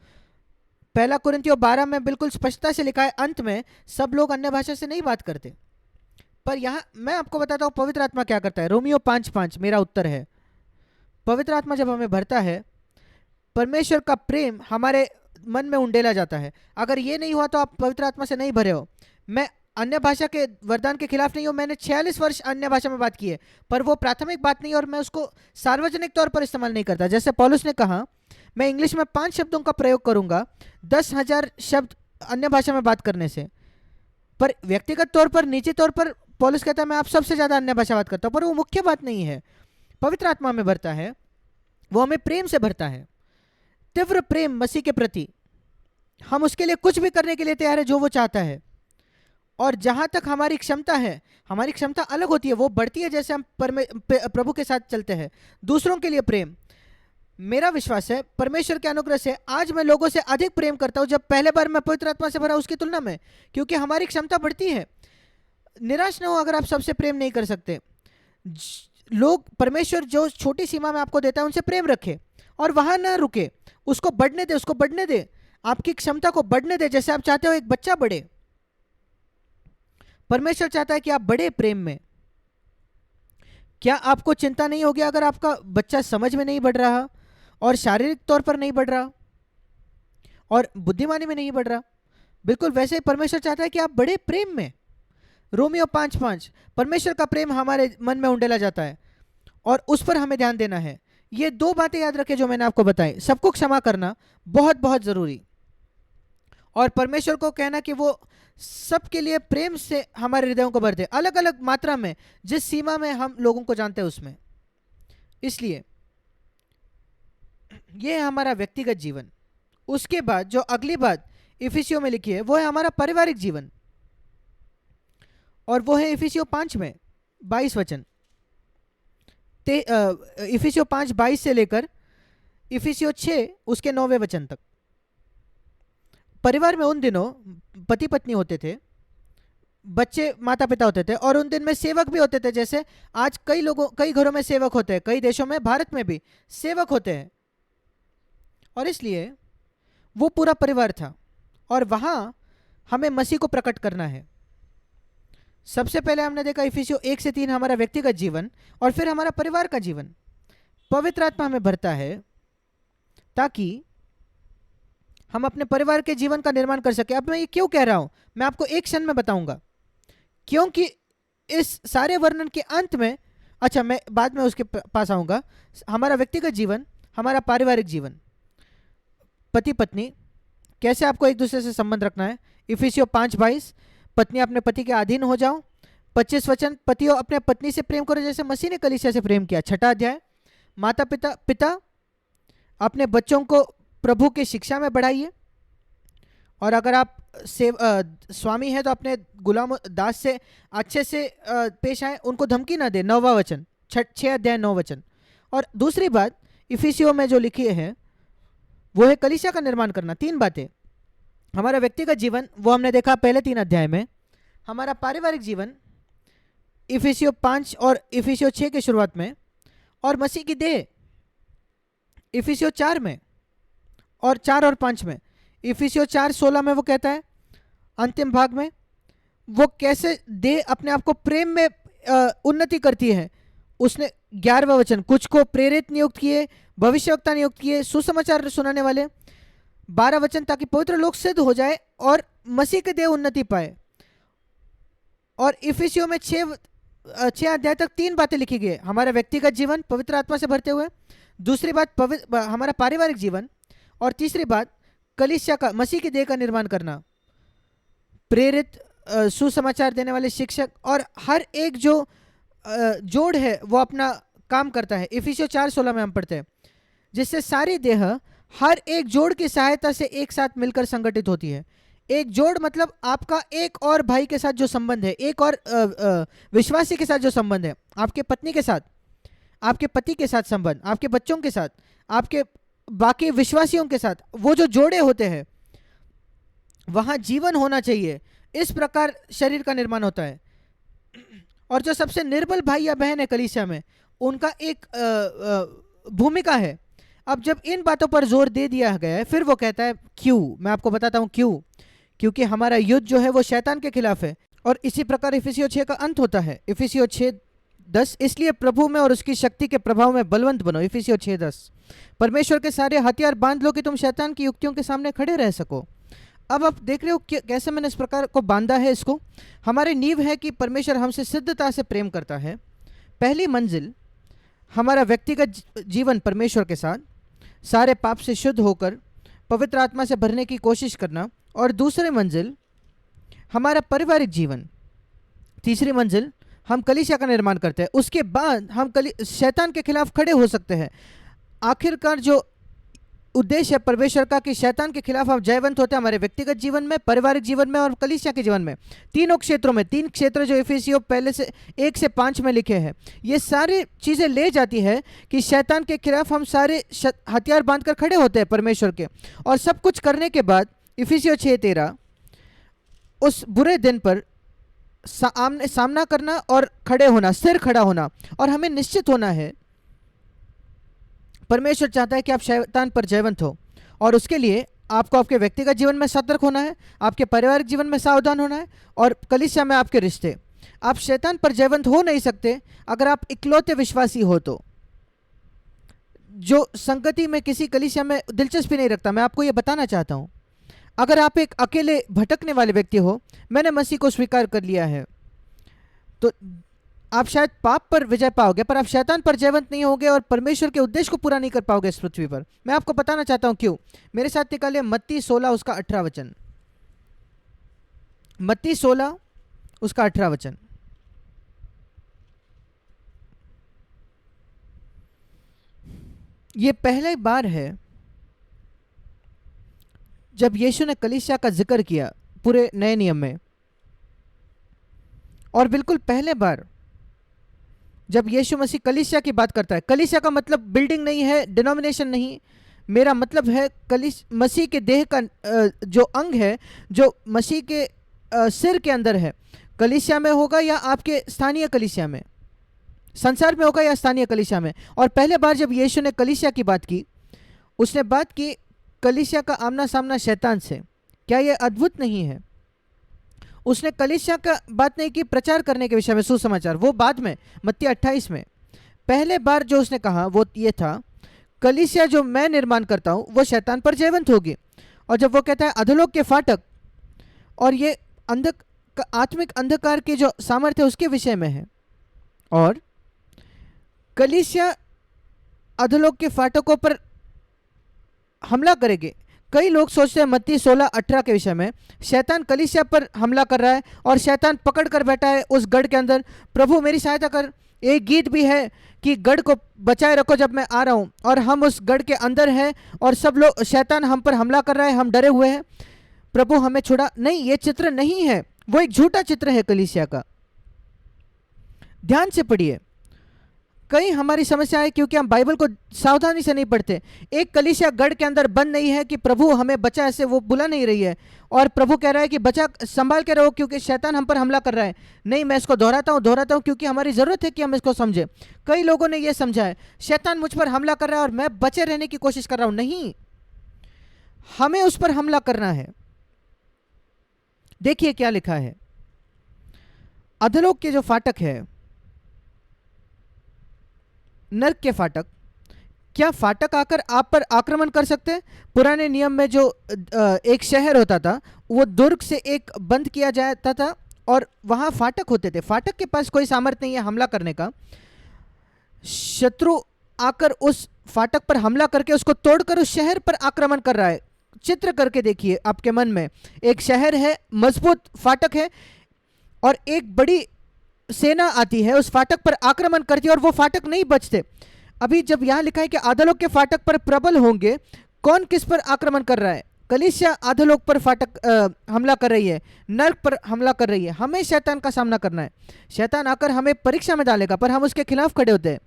1 कुरिन्थियों 12 में बिल्कुल स्पष्टता से लिखा है, अंत में सब लोग अन्य भाषा से नहीं बात करते। पर यहां मैं आपको बताता हूं पवित्र आत्मा क्या करता है। रोमियो 5:5 मेरा उत्तर है। पवित्र आत्मा जब हमें भरता है, परमेश्वर का प्रेम हमारे मन में उंडेला जाता है। अगर ये नहीं हुआ तो आप पवित्र आत्मा से नहीं भरे हो। मैं अन्य भाषा के वरदान के खिलाफ नहीं हूँ, मैंने 46 वर्ष अन्य भाषा में बात की है, पर वो प्राथमिक बात नहीं और मैं उसको सार्वजनिक तौर पर इस्तेमाल नहीं करता। जैसे पौलुस ने कहा, मैं इंग्लिश में 5 शब्दों का प्रयोग करूंगा 10,000 शब्द अन्य भाषा में बात करने से। पर व्यक्तिगत तौर पर, निजी तौर पर पौलुस कहता है मैं आप सबसे ज़्यादा अन्य भाषा बात करता हूँ, पर वो मुख्य बात नहीं है। पवित्र आत्मा में भरता है, वो हमें प्रेम से भरता है, तीव्र प्रेम मसीह के प्रति। हम उसके लिए कुछ भी करने के लिए तैयार है जो वो चाहता है। और जहां तक हमारी क्षमता है, हमारी क्षमता अलग होती है, वो बढ़ती है जैसे हम प्रभु के साथ चलते हैं। दूसरों के लिए प्रेम, मेरा विश्वास है परमेश्वर के अनुग्रह से आज मैं लोगों से अधिक प्रेम करता हूं जब पहले बार मैं पवित्र आत्मा से भरा उसकी तुलना में, क्योंकि हमारी क्षमता बढ़ती है। निराश ना हो अगर आप सबसे प्रेम नहीं कर सकते। लोग, परमेश्वर जो छोटी सीमा में आपको देता है उनसे प्रेम रखे और वहां ना रुके, उसको बढ़ने दे, उसको बढ़ने दे, आपकी क्षमता को बढ़ने दे। जैसे आप चाहते हो एक बच्चा बढ़े, परमेश्वर चाहता है कि आप बढ़े प्रेम में। क्या आपको चिंता नहीं होगी अगर आपका बच्चा समझ में नहीं बढ़ रहा और शारीरिक तौर पर नहीं बढ़ रहा और बुद्धिमानी में नहीं बढ़ रहा? बिल्कुल वैसे ही परमेश्वर चाहता है कि आप बढ़े प्रेम में। रोमियो 5:5, परमेश्वर का प्रेम हमारे मन में उंडेला जाता है और उस पर हमें ध्यान देना है। ये 2 बातें याद रखें जो मैंने आपको बताई। सबको क्षमा करना बहुत बहुत जरूरी, और परमेश्वर को कहना कि वो सबके लिए प्रेम से हमारे हृदयों को भर दे, अलग अलग मात्रा में, जिस सीमा में हम लोगों को जानते हैं उसमें। इसलिए ये है हमारा व्यक्तिगत जीवन। उसके बाद जो अगली बात इफिसियों में लिखी है वो है हमारा पारिवारिक जीवन, और वो है इफिसियों 5 में 22 वचन। इफिसियों 5:22 से लेकर इफिसियों 6 उसके 9वें वचन तक। परिवार में उन दिनों पति पत्नी होते थे, बच्चे माता पिता होते थे, और उन दिन में सेवक भी होते थे। जैसे आज कई घरों में सेवक होते हैं, कई देशों में, भारत में भी सेवक होते हैं। और इसलिए वो पूरा परिवार था और वहां हमें मसीह को प्रकट करना है। सबसे पहले हमने देखा इफिसियों 1-3 हमारा व्यक्तिगत जीवन, और फिर हमारा परिवार का जीवन। पवित्र आत्मा हमें भरता है ताकि हम अपने परिवार के जीवन का निर्माण कर सके। अब मैं ये क्यों कह रहा हूं, मैं आपको एक क्षण में बताऊंगा, क्योंकि इस सारे वर्णन के अंत में, अच्छा मैं बाद में उसके पास आऊंगा, हमारा व्यक्तिगत जीवन, हमारा पारिवारिक जीवन, पति पत्नी, कैसे आपको एक दूसरे से संबंध रखना है। इफिसियों 5:22, पत्नी अपने पति के अधीन हो जाओ। 25 वचन, पतियों अपने पत्नी से प्रेम करो जैसे मसीह ने कलीसिया से प्रेम किया। 6 अध्याय, माता पिता अपने बच्चों को प्रभु की शिक्षा में बढ़ाइए, और अगर आप स्वामी हैं तो अपने गुलाम दास से अच्छे से पेश आए, उनको धमकी ना दे। 9वां वचन, 6 अध्याय 9 वचन। और दूसरी बात इफिसियों में जो लिखी है वो है कलीसिया का निर्माण करना। 3 बातें। हमारा व्यक्तिगत जीवन, वो हमने देखा पहले 3 अध्याय में। हमारा पारिवारिक जीवन इफिसियों 5 और इफिसियों 6 की शुरुआत में, और मसीह की देह इफिसियों 4 में, और 4 और 5 में। इफिसियों 4:16 में वो कहता है अंतिम भाग में, वो कैसे देह अपने आप को प्रेम में उन्नति करती है। उसने 11वां वचन, कुछ को प्रेरित नियुक्त किए, भविष्यवक्ता नियुक्त किए, सुसमाचार सुनाने वाले। 12 वचन, ताकि पवित्र लोग सिद्ध हो जाए और मसीह के देह उन्नति पाए। और इफिसियों में 6 अध्याय तक 3 बातें लिखी गई। हमारा व्यक्तिगत जीवन पवित्र आत्मा से भरते हुए, दूसरी बात हमारा पारिवारिक जीवन, और तीसरी बात कलीसिया का, मसीह की देह का निर्माण करना, प्रेरित सुसमाचार देने वाले शिक्षक, और हर एक जो जोड़ है वो अपना काम करता है। इफिसियों 4:16 में हम पढ़ते हैं, जिससे सारी देह हर एक जोड़ की सहायता से एक साथ मिलकर संगठित होती है। एक जोड़ मतलब आपका एक और भाई के साथ जो संबंध है, एक और विश्वासी के साथ जो संबंध है, आपके पत्नी के साथ, आपके पति के साथ संबंध, आपके बच्चों के साथ, आपके बाकी विश्वासियों के साथ, वो जो जोड़े होते हैं वहां जीवन होना चाहिए। इस प्रकार शरीर का निर्माण होता है। और जो सबसे निर्बल भाई या बहन है कलीसिया में, उनका एक भूमिका है। अब जब इन बातों पर जोर दे दिया गया है, फिर वो कहता है क्यों, मैं आपको बताता हूं क्यों। क्योंकि हमारा युद्ध जो है वो शैतान के खिलाफ है। और इसी प्रकार इफिसियों 6 का अंत होता है। इफिसियों 6:10, इसलिए प्रभु में और उसकी शक्ति के प्रभाव में बलवंत बनो। इफिसियों 6:10, परमेश्वर के सारे हथियार बांध लो कि तुम शैतान की युक्तियों के सामने खड़े रह सको। अब आप देख रहे हो कि कैसे मैंने इस प्रकार को बांधा है इसको। हमारी नींव है कि परमेश्वर हमसे सिद्धता से प्रेम करता है। पहली मंजिल हमारा व्यक्तिगत जीवन परमेश्वर के साथ, सारे पाप से शुद्ध होकर पवित्र आत्मा से भरने की कोशिश करना। और दूसरी मंजिल हमारा पारिवारिक जीवन। तीसरी मंजिल हम कलीसिया का निर्माण करते हैं। उसके बाद हम शैतान के खिलाफ खड़े हो सकते हैं। आखिरकार जो उद्देश्य है परमेश्वर का कि शैतान के खिलाफ हम जयवंत होते हैं हमारे व्यक्तिगत जीवन में, पारिवारिक जीवन में और कलीसिया के जीवन में। तीनों क्षेत्रों में, 3 क्षेत्र जो इफिसियों पहले से 1 से 5 में लिखे हैं, ये सारी चीज़ें ले जाती है कि शैतान के खिलाफ हम सारे हथियार बांधकर खड़े होते हैं परमेश्वर के। और सब कुछ करने के बाद इफिसियों 6:13 उस बुरे दिन पर सामना करना और खड़े होना, सिर खड़ा होना। और हमें निश्चित होना है, परमेश्वर चाहता है कि आप शैतान पर जयवंत हो, और उसके लिए आपको आपके व्यक्तिगत जीवन में सतर्क होना है, आपके पारिवारिक जीवन में सावधान होना है, और कलीसिया में आपके रिश्ते। आप शैतान पर जयवंत हो नहीं सकते अगर आप इकलौते विश्वासी हो तो, जो संगति में किसी कलीसिया में दिलचस्पी नहीं रखता। मैं आपको ये बताना चाहता हूँ, अगर आप एक अकेले भटकने वाले व्यक्ति हो, मैंने मसीह को स्वीकार कर लिया है, तो आप शायद पाप पर विजय पाओगे, पर आप शैतान पर जयवंत नहीं होगे और परमेश्वर के उद्देश्य को पूरा नहीं कर पाओगे इस पृथ्वी पर। मैं आपको बताना चाहता हूं क्यों। मेरे साथ निकालिए मत्ती 16 उसका 18 वचन। मत्ती 16 उसका 18 वचन। ये पहली बार है जब यीशु ने कलीसिया का जिक्र किया पूरे नए नियम में, और बिल्कुल पहले बार जब यीशु मसीह कलीसिया की बात करता है। कलीसिया का मतलब बिल्डिंग नहीं है, डिनोमिनेशन नहीं, मेरा मतलब है मसीह के देह का जो अंग है, जो मसीह के सिर के अंदर है। कलीसिया में होगा या आपके स्थानीय कलीसिया में, संसार में होगा या स्थानीय कलीसिया में। और पहले बार जब यीशु ने कलीसिया की बात की, उसने बात की कलीसिया का आमना सामना शैतान से। क्या यह अद्भुत नहीं है? उसने कलीसिया का बात नहीं की प्रचार करने के विषय में, सुसमाचार, वो बाद में मत्ती 28 में। पहले बार जो उसने कहा वो ये था, कलीसिया जो मैं निर्माण करता हूँ वो शैतान पर जयवंत होगी। और जब वो कहता है अधोलोक के फाटक, और ये आत्मिक अंधकार के जो सामर्थ्य उसके विषय में है, और कलीसिया अधोलोक के फाटकों पर हमला करेगी। कई लोग सोचते हैं मत्ती 16:18 के विषय में शैतान कलीसिया पर हमला कर रहा है और शैतान पकड़ कर बैठा है उस गढ़ के अंदर। प्रभु मेरी सहायता कर। एक गीत भी है कि गढ़ को बचाए रखो जब मैं आ रहा हूँ, और हम उस गढ़ के अंदर हैं और सब लोग, शैतान हम पर हमला कर रहा है, हम डरे हुए हैं, प्रभु हमें छुड़ा। नहीं, ये चित्र नहीं है, वो एक झूठा चित्र है कलीसिया का। ध्यान से पढ़िए। कई हमारी समस्या है क्योंकि हम बाइबल को सावधानी से नहीं पढ़ते। एक कलीसिया गढ़ के अंदर बंद नहीं है कि प्रभु हमें बचा, ऐसे वो बुला नहीं रही है, और प्रभु कह रहा है कि बचा, संभाल के रहो क्योंकि शैतान हम पर हमला कर रहा है। नहीं, मैं इसको दोहराता हूँ क्योंकि हमारी ज़रूरत है कि हम इसको समझें। कई लोगों ने यह समझा है शैतान मुझ पर हमला कर रहा है और मैं बचे रहने की कोशिश कर रहा हूँ। नहीं, हमें उस पर हमला करना है। देखिए क्या लिखा है, अधोलोक के जो फाटक है, नरक के फाटक, क्या फाटक आकर आप पर आक्रमण कर सकते हैं? पुराने नियम में जो एक शहर होता था, वो दुर्ग से एक बंद किया जाता था और वहाँ फाटक होते थे। फाटक के पास कोई सामर्थ्य नहीं है हमला करने का। शत्रु आकर उस फाटक पर हमला करके उसको तोड़कर उस शहर पर आक्रमण कर रहा है। चित्र करके देखिए आपके मन में, एक शहर है, मजबूत फाटक है, और एक बड़ी सेना आती है, उस फाटक पर आक्रमण करती है और वो फाटक नहीं बचते। अभी जब यहाँ लिखा है कि अधोलोक के फाटक पर प्रबल होंगे, कौन किस पर आक्रमण कर रहा है? कलीसिया अधोलोक पर फाटक हमला कर रही है, नरक पर हमला कर रही है। हमें शैतान का सामना करना है। शैतान आकर हमें परीक्षा में डालेगा, पर हम उसके खिलाफ खड़े होते हैं।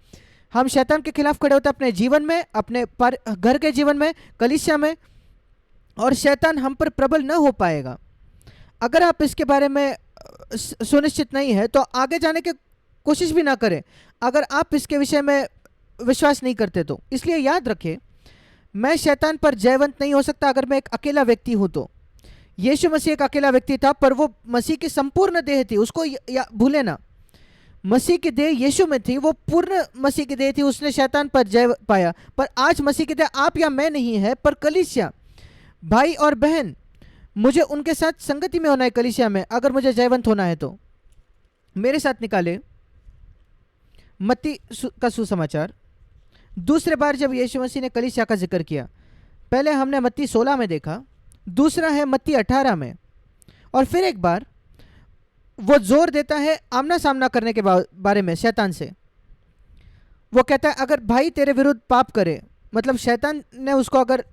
हम शैतान के खिलाफ खड़े होते हैं अपने जीवन में, अपने घर के जीवन में, कलीसिया में, और शैतान हम पर प्रबल न हो पाएगा। अगर आप इसके बारे में सुनिश्चित नहीं है तो आगे जाने की कोशिश भी ना करें, अगर आप इसके विषय में विश्वास नहीं करते तो। इसलिए याद रखें, मैं शैतान पर जयवंत नहीं हो सकता अगर मैं एक अकेला व्यक्ति हूं तो। यीशु मसीह एक अकेला व्यक्ति था, पर वो मसीह की संपूर्ण देह थी, उसको भूले ना। मसीह की देह यीशु में थी, वो पूर्ण मसीह की देह थी, उसने शैतान पर जय पाया। पर आज मसीह की देह आप या मैं नहीं है, पर कलीसिया, भाई और बहन, मुझे उनके साथ संगति में होना है कलीसिया में, अगर मुझे जयवंत होना है तो। मेरे साथ निकाले मत्ती का सुसमाचार। दूसरे बार जब यीशु मसीह ने कलीसिया का जिक्र किया, पहले हमने मत्ती 16 में देखा, दूसरा है मत्ती 18 में, और फिर एक बार वो जोर देता है आमना सामना करने के बारे में शैतान से। वो कहता है अगर भाई तेरे विरुद्ध पाप करे, मतलब शैतान ने उसको अगर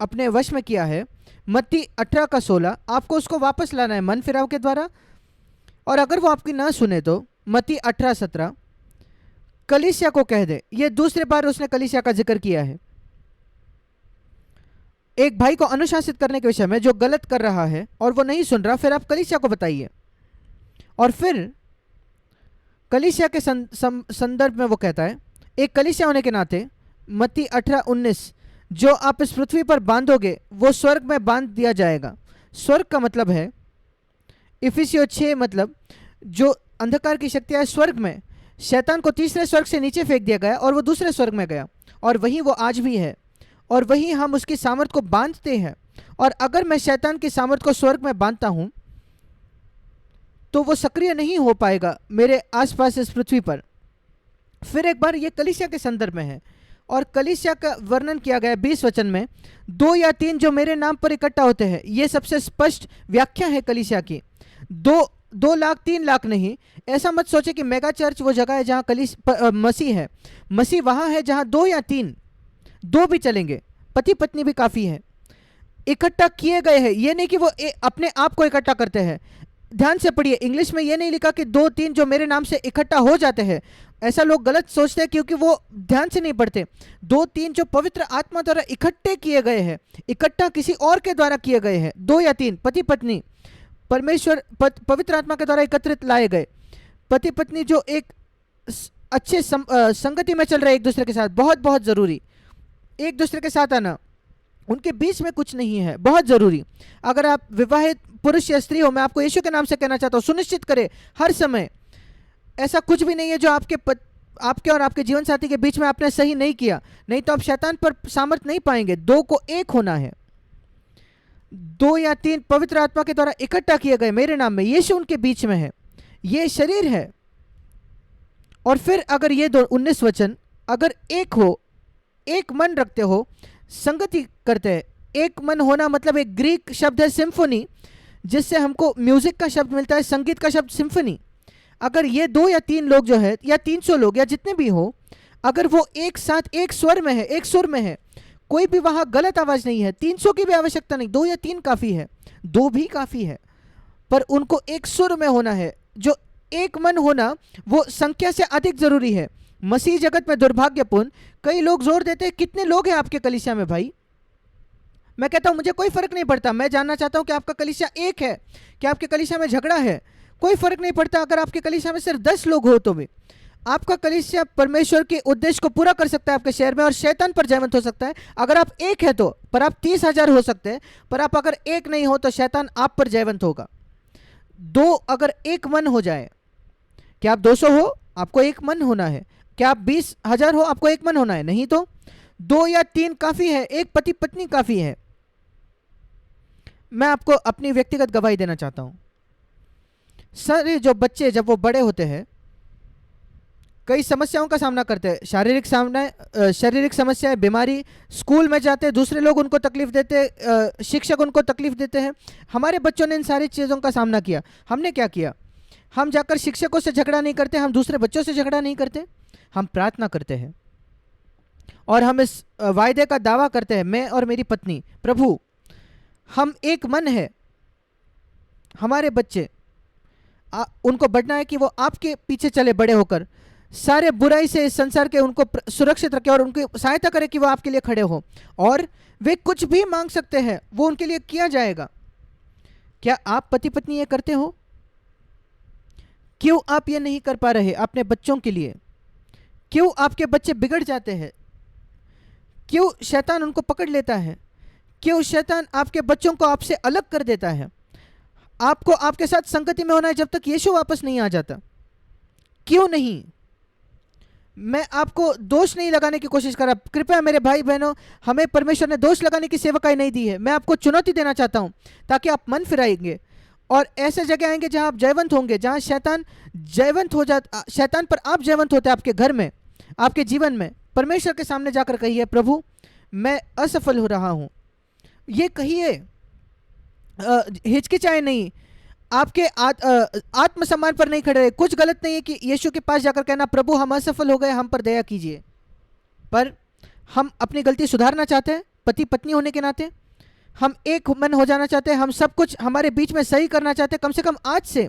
अपने वश में किया है, मत्ती 18 का 16, आपको उसको वापस लाना है मन फिराव के द्वारा। और अगर वो आपकी ना सुने तो मत्ती 18:17, कलीसिया को कह दे। ये दूसरे बार उसने कलीसिया का जिक्र किया है, एक भाई को अनुशासित करने के विषय में जो गलत कर रहा है और वो नहीं सुन रहा, फिर आप कलीसिया को बताइए। और फिर कलीसिया के संदर्भ में वो कहता है एक कलीसिया होने के नाते, मत्ती 18:19, जो आप इस पृथ्वी पर बांधोगे वो स्वर्ग में बांध दिया जाएगा। स्वर्ग का मतलब है इफिसियों 6, मतलब जो अंधकार की शक्तियां स्वर्ग में, शैतान को तीसरे स्वर्ग से नीचे फेंक दिया गया और वो दूसरे स्वर्ग में गया, और वहीं वो आज भी है, और वहीं हम उसकी सामर्थ को बांधते हैं। और अगर मैं शैतान की सामर्थ को स्वर्ग में बांधता हूं तो वो सक्रिय नहीं हो पाएगा मेरे आसपास इस पृथ्वी पर। फिर एक बार ये कलीसिया के संदर्भ में है, और कलीसिया का वर्णन किया गया 20 वचन में, 2 या 3 जो मेरे नाम पर इकट्ठा होते हैं। ये सबसे स्पष्ट व्याख्या है कलीसिया की। 2 लाख 3 लाख नहीं। ऐसा मत सोचे कि मेगा चर्च वो जगह है जहाँ मसीह है। मसीह वहाँ है जहाँ 2 या 3, 2 भी चलेंगे, पति पत्नी भी काफ़ी है, इकट्ठा किए गए हैं। ये नहीं कि वो अपने आप को इकट्ठा करते हैं। ध्यान से पढ़िए, इंग्लिश में ये नहीं लिखा कि 2-3 जो मेरे नाम से इकट्ठा हो जाते हैं। ऐसा लोग गलत सोचते हैं क्योंकि वो ध्यान से नहीं पढ़ते। 2-3 जो पवित्र आत्मा द्वारा इकट्ठे किए गए हैं, इकट्ठा किसी और के द्वारा किए गए हैं। 2 या 3 पति पत्नी परमेश्वर पवित्र आत्मा के द्वारा एकत्रित लाए गए पति पत्नी, जो एक अच्छे संगति में चल रहे एक दूसरे के साथ, बहुत बहुत ज़रूरी। एक दूसरे के साथ आना, उनके बीच में कुछ नहीं है, बहुत ज़रूरी। अगर आप विवाहित पुरुष या स्त्री हो, मैं आपको यीशु के नाम से कहना चाहता हूँ, सुनिश्चित करें हर समय ऐसा कुछ भी नहीं है जो आपके और आपके जीवन साथी के बीच में आपने सही नहीं किया, नहीं तो आप शैतान पर सामर्थ नहीं पाएंगे। 2 को एक होना है। 2 या 3 पवित्र आत्मा के द्वारा इकट्ठा किए गए मेरे नाम में, यीशु उनके बीच में है, ये शरीर है। और फिर अगर ये 19 वचन, अगर एक हो, एक मन रखते हो, संगति करते हैं। एक मन होना मतलब एक ग्रीक शब्द है सिम्फोनी, जिससे हमको म्यूजिक का शब्द मिलता है, संगीत का शब्द सिम्फनी। अगर ये 2 या 3 लोग जो है, या 300 लोग या जितने भी हो, अगर वो एक साथ एक स्वर में है, एक सुर में है, कोई भी वहाँ गलत आवाज़ नहीं है, 300 की भी आवश्यकता नहीं, 2 या 3 काफ़ी है, 2 भी काफ़ी है, पर उनको एक सुर में होना है। जो एक मन होना वो संख्या से अधिक जरूरी है। मसीह जगत में दुर्भाग्यपूर्ण, कई लोग जोर देते हैं कितने लोग हैं आपके कलीसिया में। भाई मैं कहता हूं मुझे कोई फर्क नहीं पड़ता, मैं जानना चाहता हूं कि आपका कलीसिया एक है, कि आपके कलीसिया में झगड़ा है, कोई फर्क नहीं पड़ता। अगर आपके कलीसिया में सिर्फ 10 लोग हो तो भी आपका कलीसिया परमेश्वर के उद्देश्य को पूरा कर सकता है आपके शहर में, और शैतान पर जयवंत हो सकता है। अगर आप एक है तो, पर आप 30,000 हो सकते हैं, पर आप अगर एक नहीं हो तो शैतान आप पर जयवंत होगा। 2 अगर एक मन हो जाए, क्या आप 200 हो, आपको एक मन होना है। क्या आप 20,000 हो, आपको एक मन होना है। नहीं तो 2 या 3 काफ़ी है, एक पति पत्नी काफ़ी है। मैं आपको अपनी व्यक्तिगत गवाही देना चाहता हूं। सारे जो बच्चे जब वो बड़े होते हैं, कई समस्याओं का सामना करते हैं, शारीरिक समस्याएं, बीमारी, स्कूल में जाते हैं, दूसरे लोग उनको तकलीफ देते हैं, शिक्षक उनको तकलीफ देते हैं। हमारे बच्चों ने इन सारी चीज़ों का सामना किया। हमने क्या किया? हम जाकर शिक्षकों से झगड़ा नहीं करते, हम दूसरे बच्चों से झगड़ा नहीं करते, हम प्रार्थना करते हैं और हम इस वायदे का दावा करते हैं, मैं और मेरी पत्नी, प्रभु हम एक मन है। हमारे बच्चे उनको बढ़ना है कि वो आपके पीछे चले, बड़े होकर सारे बुराई से इस संसार के उनको सुरक्षित रखे और उनकी सहायता करे कि वो आपके लिए खड़े हो, और वे कुछ भी मांग सकते हैं वो उनके लिए किया जाएगा। क्या आप पति पत्नी ये करते हो? क्यों आप ये नहीं कर पा रहे अपने बच्चों के लिए? क्यों आपके बच्चे बिगड़ जाते हैं? क्यों शैतान उनको पकड़ लेता है? क्यों शैतान आपके बच्चों को आपसे अलग कर देता है? आपको आपके साथ संगति में होना है जब तक यीशु वापस नहीं आ जाता। क्यों नहीं? मैं आपको दोष नहीं लगाने की कोशिश कर रहा, कृपया मेरे भाई बहनों, हमें परमेश्वर ने दोष लगाने की सेवकाई नहीं दी है। मैं आपको चुनौती देना चाहता हूं ताकि आप मन फिराएंगे और ऐसे जगह आएंगे जहां आप जयवंत होंगे, जहां शैतान जयवंत हो जाता, शैतान पर आप जयवंत होते, आपके घर में, आपके जीवन में। परमेश्वर के सामने जाकर कहिए, प्रभु मैं असफल हो रहा हूं। ये कहिए, हिचकिचाए नहीं, आपके आत्मसम्मान पर नहीं खड़े रहे। कुछ गलत नहीं है कि यीशु के पास जाकर कहना, प्रभु हम असफल हो गए, हम पर दया कीजिए। पर हम अपनी गलती सुधारना चाहते हैं, पति पत्नी होने के नाते हम एक मन हो जाना चाहते हैं, हम सब कुछ हमारे बीच में सही करना चाहते हैं। कम से कम आज से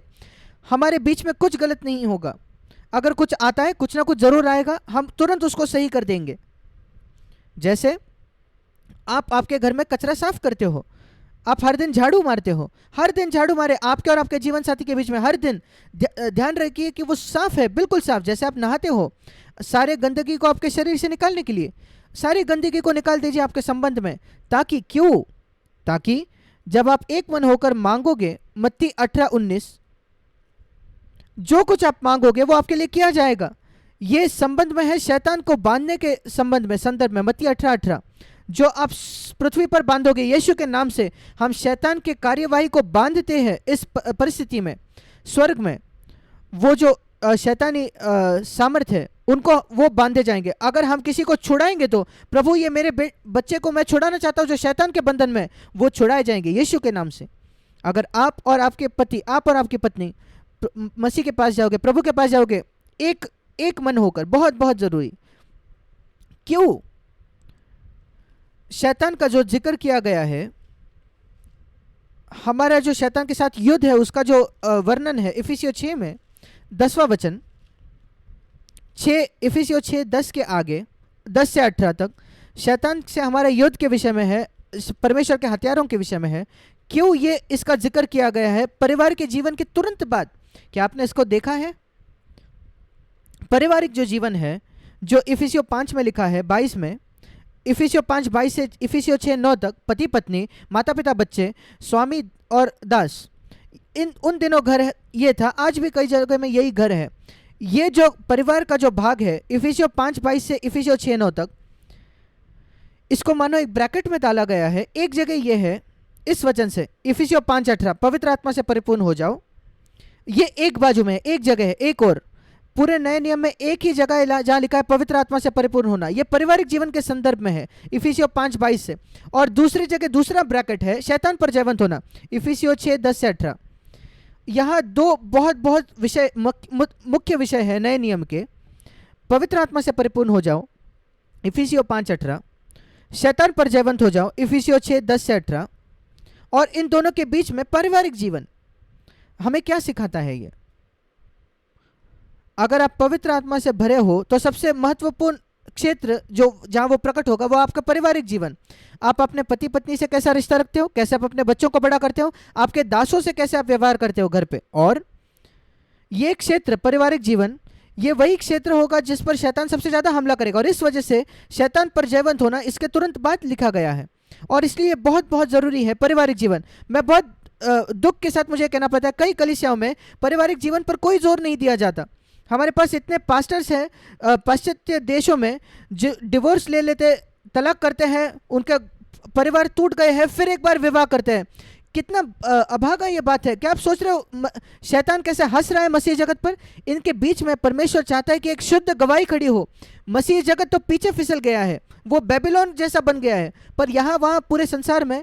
हमारे बीच में कुछ गलत नहीं होगा। अगर कुछ आता है, कुछ ना कुछ जरूर आएगा, हम तुरंत उसको सही कर देंगे। जैसे आप आपके घर में कचरा साफ करते हो, आप हर दिन झाड़ू मारते हो, हर दिन झाड़ू मारे आपके और आपके जीवन साथी के बीच में, हर दिन ध्यान रखिए कि वो साफ है, बिल्कुल साफ। जैसे आप नहाते हो, सारे गंदगी को आपके शरीर से निकालने के लिए सारी गंदगी को निकाल दीजिए आपके संबंध में, ताकि क्यों, ताकि जब आप एक मन होकर मांगोगे, मत्ती 18:19, जो कुछ आप मांगोगे वो आपके लिए किया जाएगा। ये संबंध में है शैतान को बांधने के संबंध में, संदर्भ में, मत्ती 18:18। जो आप पृथ्वी पर बांधोगे यीशु के नाम से, हम शैतान के कार्यवाही को बांधते हैं इस परिस्थिति में। स्वर्ग में वो जो शैतानी सामर्थ है, उनको वो बांधे जाएंगे। अगर हम किसी को छुड़ाएंगे तो, प्रभु ये मेरे बच्चे को मैं छुड़ाना चाहता हूँ जो शैतान के बंधन में, वो छुड़ाए जाएंगे यीशु के नाम से। अगर आप और आपके पति, आप और आपकी पत्नी मसीह के पास जाओगे, प्रभु के पास जाओगे, एक मन होकर, बहुत बहुत जरूरी। क्यों? शैतान का जो जिक्र किया गया है, हमारा जो शैतान के साथ युद्ध है, उसका जो वर्णन है इफिसियों 6 में 10वां वचन, 6 इफिसियों 6:10 के आगे 10 से 18 तक शैतान से हमारा युद्ध के विषय में है, परमेश्वर के हथियारों के विषय में है। क्यों ये इसका जिक्र किया गया है? परिवार के जीवन के तुरंत बाद। क्या आपने इसको देखा है? पारिवारिक जो जीवन है, जो इफिसियों 5 में लिखा है 22 में, इफिसियों 5:22 से इफिसियों 6:9 तक, पति पत्नी, माता पिता, बच्चे, स्वामी और दास, इन उन दिनों घर ये था, आज भी कई जगह में यही घर है। ये जो परिवार का जो भाग है इफिसियों 5:22 से इफिसियों 6:9 तक, इसको मानो एक ब्रैकेट में डाला गया है। एक जगह ये है इस वचन से, इफिसियों 5:18, पवित्र आत्मा से परिपूर्ण हो जाओ। ये एक बाजू में एक जगह है, एक और पूरे नए नियम में एक ही जगह है जहां लिखा है पवित्र आत्मा से परिपूर्ण होना। ये पारिवारिक जीवन के संदर्भ में है इफिसियों 5:22 से। और दूसरी जगह दूसरा ब्रैकेट है शैतान पर जयवंत होना, इफिसियों 6:10 से 18। यहाँ दो बहुत बहुत विषय, मुख्य विषय है नए नियम के। पवित्र आत्मा से परिपूर्ण हो जाओ, इफिसियों 5:18, शैतान पर जयवंत हो जाओ, इफिसियों 6:10 से 18। और इन दोनों के बीच में पारिवारिक जीवन हमें क्या सिखाता है? ये अगर आप पवित्र आत्मा से भरे हो तो सबसे महत्वपूर्ण क्षेत्र जो जहां वो प्रकट होगा वो आपका पारिवारिक जीवन। आप अपने पति पत्नी से कैसा रिश्ता रखते हो, कैसे आप अपने बच्चों को बड़ा करते हो, आपके दासों से कैसे आप व्यवहार करते हो घर पे। और ये क्षेत्र, पारिवारिक जीवन, ये वही क्षेत्र होगा जिस पर शैतान सबसे ज्यादा हमला करेगा। और इस वजह से शैतान पर जयवंत होना इसके तुरंत बाद लिखा गया है। और इसलिए बहुत बहुत जरूरी है पारिवारिक जीवन। मैं बहुत दुख के साथ मुझे कहना पड़ता है, कई कलीसियाओं में पारिवारिक जीवन पर कोई जोर नहीं दिया जाता। हमारे पास इतने पास्टर्स हैं पाश्चात्य देशों में जो डिवोर्स ले लेते, तलाक करते हैं, उनका परिवार टूट गए हैं, फिर एक बार विवाह करते हैं। कितना अभागा ये बात है। क्या आप सोच रहे हो शैतान कैसे हंस रहा है मसीह जगत पर? इनके बीच में परमेश्वर चाहता है कि एक शुद्ध गवाही खड़ी हो। मसीह जगत तो पीछे फिसल गया है, वो बेबीलोन जैसा बन गया है, पर यहाँ वहाँ पूरे संसार में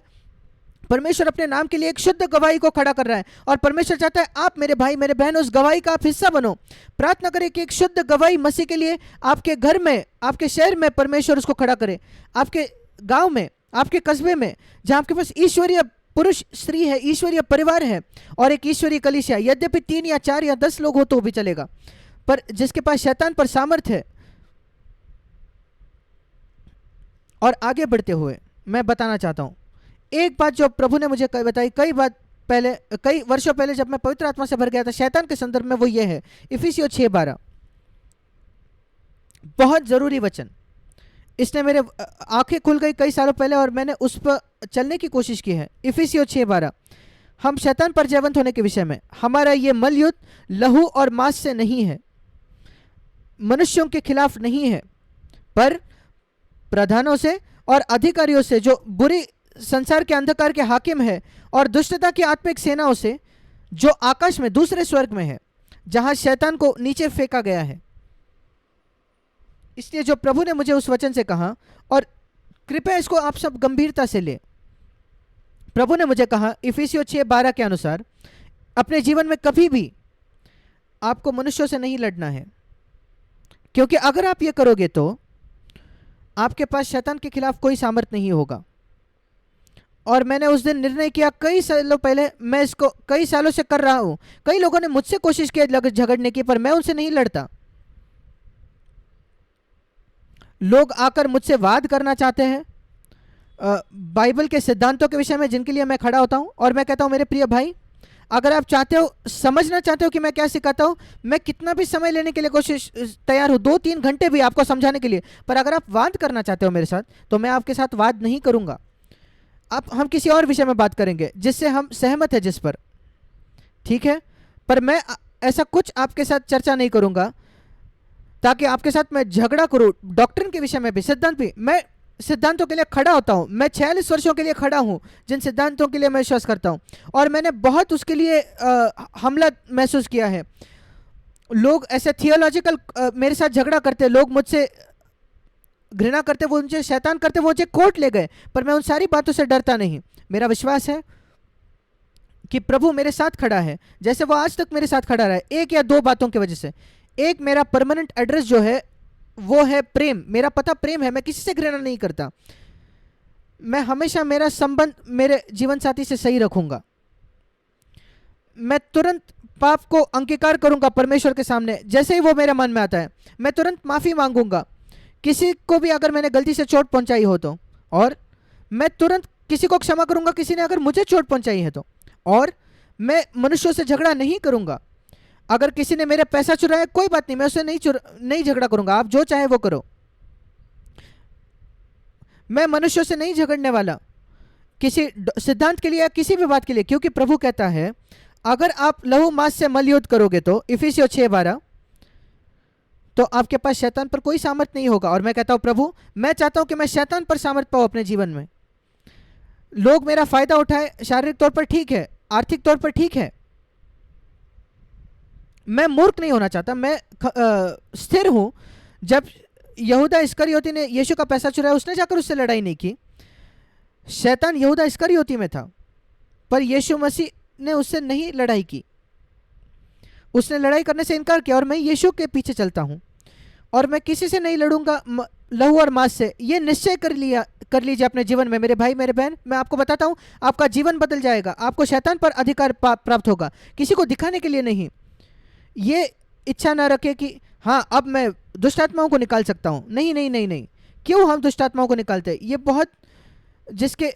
परमेश्वर अपने नाम के लिए एक शुद्ध गवाही को खड़ा कर रहा है। और परमेश्वर चाहता है आप मेरे भाई मेरे बहन उस गवाही का आप हिस्सा बनो। प्रार्थना करें कि एक शुद्ध गवाही मसीह के लिए आपके घर में, आपके शहर में परमेश्वर उसको खड़ा करे, आपके गांव में, आपके कस्बे में, जहां आपके पास ईश्वरीय पुरुष स्त्री है, ईश्वरीय परिवार है और एक ईश्वरीय कलीसिया। यद्यपि 3 या 4 या 10 लोग हो तो भी चलेगा, पर जिसके पास शैतान पर सामर्थ है। और आगे बढ़ते हुए मैं बताना चाहता हूं एक बात जो प्रभु ने मुझे बताई कई वर्षों पहले जब मैं पवित्र आत्मा से भर गया था शैतान के संदर्भ में, वो ये है इफिसियों 6:12। बहुत जरूरी वचन। इसने मेरे आंखें खुल गई कई सालों पहले और मैंने उस पर चलने की कोशिश की है। इफिसियों 6:12, हम शैतान पर जयवंत होने के विषय में, हमारा ये मल युद्ध लहू और मांस से नहीं है। मनुष्यों के खिलाफ नहीं है, पर प्रधानों से और अधिकारियों से, जो बुरी संसार के अंधकार के हाकिम है, और दुष्टता की आत्मिक सेनाओं से जो आकाश में दूसरे स्वर्ग में है, जहां शैतान को नीचे फेंका गया है। इसलिए जो प्रभु ने मुझे उस वचन से कहा, और कृपया इसको आप सब गंभीरता से ले, प्रभु ने मुझे कहा इफिसियों 6:12 के अनुसार अपने जीवन में कभी भी आपको मनुष्यों से नहीं लड़ना है, क्योंकि अगर आप ये करोगे तो आपके पास शैतान के खिलाफ कोई सामर्थ नहीं होगा। और मैंने उस दिन निर्णय किया, कई सालों पहले, मैं इसको कई सालों से कर रहा हूं। कई लोगों ने मुझसे कोशिश की झगड़ने की, पर मैं उनसे नहीं लड़ता। लोग आकर मुझसे वाद करना चाहते हैं बाइबल के सिद्धांतों के विषय में, जिनके लिए मैं खड़ा होता हूं, और मैं कहता हूं मेरे प्रिय भाई, अगर आप चाहते हो, समझना चाहते हो कि मैं क्या सिखाता हूं, मैं कितना भी समय लेने के लिए कोशिश तैयार हूं, 2-3 घंटे भी आपको समझाने के लिए। पर अगर आप वाद करना चाहते हो मेरे साथ, तो मैं आपके साथ वाद नहीं करूंगा। हम किसी और विषय में बात करेंगे जिससे हम सहमत है, जिस पर, ठीक है। पर मैं ऐसा कुछ आपके साथ चर्चा नहीं करूंगा ताकि आपके साथ मैं झगड़ा करूं। डॉक्ट्रिन के विषय में भी, सिद्धांत भी, मैं सिद्धांतों के लिए खड़ा होता हूं। मैं 46 वर्षों के लिए खड़ा हूं, जिन सिद्धांतों के लिए मैं विश्वास करता हूं, और मैंने बहुत उसके लिए हमला महसूस किया है। लोग ऐसे थियोलॉजिकल मेरे साथ झगड़ा करते, लोग मुझसे घृणा करते, वो मुझे शैतान करते, वो मुझे कोर्ट ले गए, पर मैं उन सारी बातों से डरता नहीं। मेरा विश्वास है कि प्रभु मेरे साथ खड़ा है, जैसे वो आज तक मेरे साथ खड़ा रहा है, एक या दो बातों की वजह से। एक, मेरा परमानेंट एड्रेस जो है वो है प्रेम, मेरा पता प्रेम है, मैं किसी से घृणा नहीं करता। मैं हमेशा मेरा संबंध मेरे जीवन साथी से सही रखूंगा। मैं तुरंत पाप को अंगीकार करूंगा परमेश्वर के सामने, जैसे ही वो मेरे मन में आता है। मैं तुरंत माफी मांगूंगा किसी को भी अगर मैंने गलती से चोट पहुंचाई हो तो, और मैं तुरंत किसी को क्षमा करूंगा किसी ने अगर मुझे चोट पहुंचाई है तो। और मैं मनुष्यों से झगड़ा नहीं करूंगा। अगर किसी ने मेरा पैसा चुराया, कोई बात नहीं, मैं उससे नहीं झगड़ा करूंगा, आप जो चाहे वो करो। मैं मनुष्यों से नहीं झगड़ने वाला किसी सिद्धांत के लिए या किसी भी बात के लिए, क्योंकि प्रभु कहता है अगर आप लहू मांस से मलयुद्ध करोगे तो, इफिसियों 6:12, तो आपके पास शैतान पर कोई सामर्थ नहीं होगा। और मैं कहता हूं प्रभु, मैं चाहता हूं कि मैं शैतान पर सामर्थ पाऊं अपने जीवन में। लोग मेरा फायदा उठाए, शारीरिक तौर पर ठीक है, आर्थिक तौर पर ठीक है, मैं मूर्ख नहीं होना चाहता, मैं स्थिर हूं। जब यहूदा इस्करियोती ने यीशु का पैसा चुराया, उसने जाकर उससे लड़ाई नहीं की। शैतान यहूदा इस्करियोती में था, पर यीशु मसीह ने उससे नहीं लड़ाई की। उसने लड़ाई करने से इनकार किया, और मैं यीशु के पीछे चलता हूं, और मैं किसी से नहीं लड़ूंगा लहू और मांस से। ये निश्चय कर लीजिए अपने जीवन में मेरे भाई मेरे बहन। मैं आपको बताता हूं, आपका जीवन बदल जाएगा, आपको शैतान पर अधिकार प्राप्त होगा, किसी को दिखाने के लिए नहीं। ये इच्छा ना रखे कि हाँ अब मैं दुष्ट आत्माओं को निकाल सकता हूँ। नहीं नहीं नहीं नहीं, क्यों हम दुष्ट आत्माओं को निकालते हैं? ये बहुत, जिसके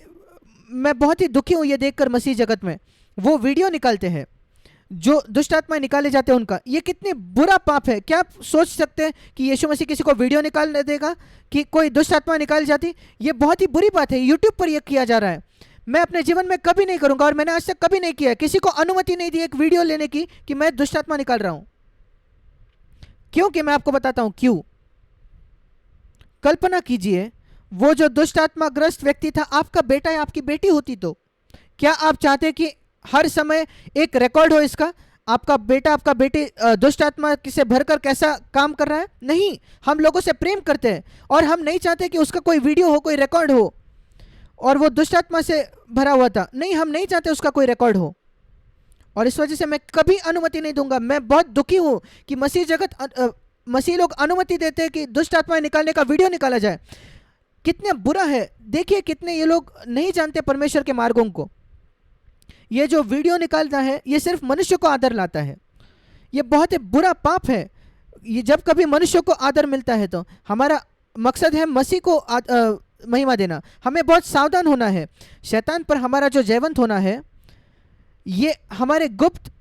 मैं बहुत ही दुखी हूँ ये देखकर, मसीह जगत में वो वीडियो निकालते हैं जो दुष्ट आत्माएं निकाले जाते हैं उनका। ये कितनी बुरा पाप है। क्या आप सोच सकते हैं कि यीशु मसीह किसी को वीडियो निकालने देगा कि कोई दुष्ट आत्मा निकाली जाती? ये बहुत ही बुरी बात है। यूट्यूब पर यह किया जा रहा है। मैं अपने जीवन में कभी नहीं करूंगा, और मैंने आज तक कभी नहीं किया, किसी को अनुमति नहीं दी एक वीडियो लेने की कि मैं दुष्ट आत्मा निकाल रहा हूं। क्योंकि मैं आपको बताता हूं क्यों। कल्पना कीजिए, वो जो दुष्ट आत्मा ग्रस्त व्यक्ति था आपका बेटा या आपकी बेटी होती, तो क्या आप चाहते कि हर समय एक रिकॉर्ड हो इसका, आपका बेटा आपका बेटी दुष्ट आत्मा से भरकर कैसा काम कर रहा है? नहीं, हम लोगों से प्रेम करते हैं और हम नहीं चाहते कि उसका कोई वीडियो हो, कोई रिकॉर्ड हो, और वो दुष्ट आत्मा से भरा हुआ था। नहीं, हम नहीं चाहते उसका कोई रिकॉर्ड हो, और इस वजह से मैं कभी अनुमति नहीं दूंगा। मैं बहुत दुखी हूं कि मसीह लोग अनुमति देते हैं कि दुष्ट आत्माएं निकालने का वीडियो निकाला जाए। कितने बुरा है। देखिए कितने ये लोग नहीं जानते परमेश्वर के मार्गों को। ये जो वीडियो निकालता है ये सिर्फ मनुष्य को आदर लाता है। ये बहुत ही बुरा पाप है। ये जब कभी मनुष्य को आदर मिलता है तो हमारा मकसद है मसीह को महिमा देना। हमें बहुत सावधान होना है। शैतान पर हमारा जो जयवंत होना है ये हमारे गुप्त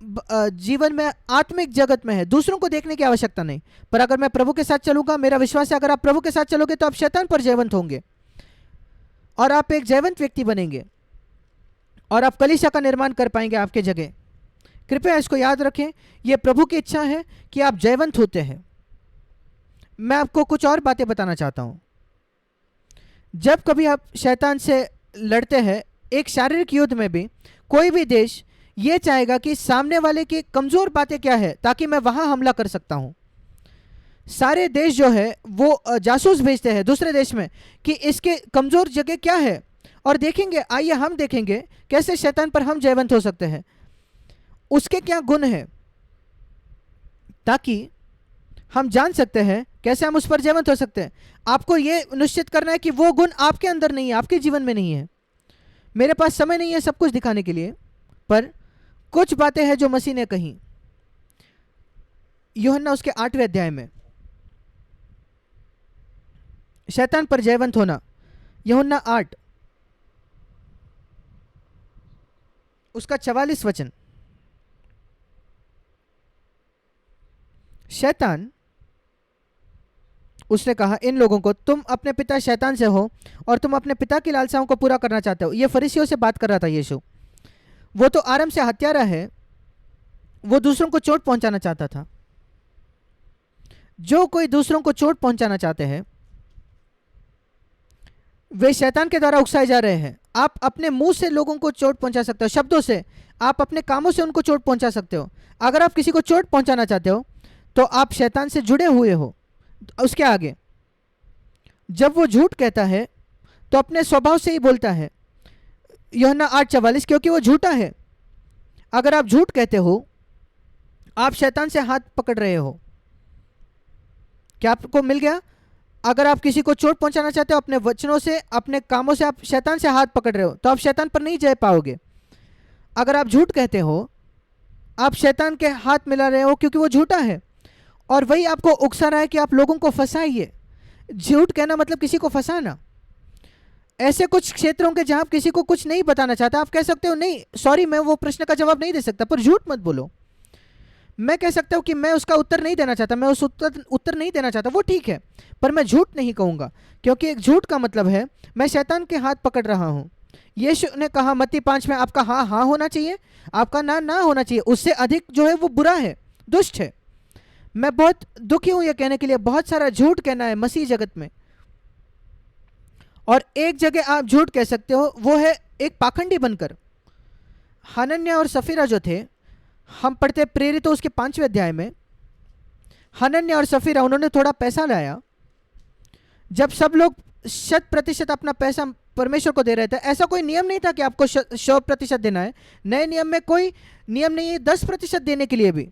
जीवन में, आत्मिक जगत में है। दूसरों को देखने की आवश्यकता नहीं। पर अगर मैं प्रभु के साथ चलूंगा, मेरा विश्वास है अगर आप प्रभु के साथ चलोगे तो आप शैतान पर जयवंत होंगे और आप एक जयवंत व्यक्ति बनेंगे और आप कलीसिया का निर्माण कर पाएंगे आपके जगह। कृपया इसको याद रखें, यह प्रभु की इच्छा है कि आप जयवंत होते हैं। मैं आपको कुछ और बातें बताना चाहता हूँ। जब कभी आप शैतान से लड़ते हैं, एक शारीरिक युद्ध में भी कोई भी देश ये चाहेगा कि सामने वाले की कमज़ोर बातें क्या है ताकि मैं वहाँ हमला कर सकता हूँ। सारे देश जो है वो जासूस भेजते हैं दूसरे देश में कि इसके कमज़ोर जगह क्या है, और देखेंगे, आइए हम देखेंगे कैसे शैतान पर हम जयवंत हो सकते हैं, उसके क्या गुण है, ताकि हम जान सकते हैं कैसे हम उस पर जयवंत हो सकते हैं। आपको ये निश्चित करना है कि वो गुण आपके अंदर नहीं है, आपके जीवन में नहीं है। मेरे पास समय नहीं है सब कुछ दिखाने के लिए, पर कुछ बातें हैं जो मसीह ने कही यूहन्ना उसके 8वें अध्याय में। शैतान पर जयवंत होना, यूहन्ना 8 उसका 44 वचन। शैतान, उसने कहा इन लोगों को, तुम अपने पिता शैतान से हो और तुम अपने पिता की लालसाओं को पूरा करना चाहते हो। ये फरीसियों से बात कर रहा था यीशु। वो तो आरंभ से हत्यारा है, वो दूसरों को चोट पहुंचाना चाहता था। जो कोई दूसरों को चोट पहुंचाना चाहते हैं वे शैतान के द्वारा उकसाए जा रहे हैं। आप अपने मुंह से लोगों को चोट पहुंचा सकते हो, शब्दों से, आप अपने कामों से उनको चोट पहुंचा सकते हो। अगर आप किसी को चोट पहुंचाना चाहते हो तो आप शैतान से जुड़े हुए हो। उसके आगे, जब वो झूठ कहता है तो अपने स्वभाव से ही बोलता है, यूहन्ना 8:44, क्योंकि वो झूठा है। अगर आप झूठ कहते हो आप शैतान से हाथ पकड़ रहे हो। क्या आपको मिल गया? अगर आप किसी को चोट पहुंचाना चाहते हो अपने वचनों से, अपने कामों से, आप शैतान से हाथ पकड़ रहे हो, तो आप शैतान पर नहीं जय पाओगे। अगर आप झूठ कहते हो आप शैतान के हाथ मिला रहे हो, क्योंकि वो झूठा है और वही आपको उकसा रहा है कि आप लोगों को फंसाइए। झूठ कहना मतलब किसी को फंसाना। ऐसे कुछ क्षेत्रों के जहां आप किसी को कुछ नहीं बताना चाहता, आप कह सकते हो नहीं सॉरी मैं वो प्रश्न का जवाब नहीं दे सकता, पर झूठ मत बोलो। मैं कह सकता हूं कि मैं उसका उत्तर नहीं देना चाहता, मैं उस उत्तर नहीं देना चाहता, वो ठीक है, पर मैं झूठ नहीं कहूंगा, क्योंकि एक झूठ का मतलब है मैं शैतान के हाथ पकड़ रहा हूं। यीशु ने कहा मत्ती 5 में, आपका हाँ हाँ होना चाहिए, आपका ना ना होना चाहिए। उससे अधिक जो है वो बुरा है, दुष्ट है। मैं बहुत दुखी हूं यह कहने के लिए, बहुत सारा झूठ कहना है मसीह जगत में। और एक जगह आप झूठ कह सकते हो, वो है एक पाखंडी बनकर। हनन्याह और सफीरा जो थे, हम पढ़ते प्रेरितों उसके 5वें अध्याय में, हनन्याह और सफीरा उन्होंने थोड़ा पैसा लाया। जब सब लोग 100% अपना पैसा परमेश्वर को दे रहे थे, ऐसा कोई नियम नहीं था कि आपको 100% देना है। नए नियम में कोई नियम नहीं है 10% देने के लिए भी।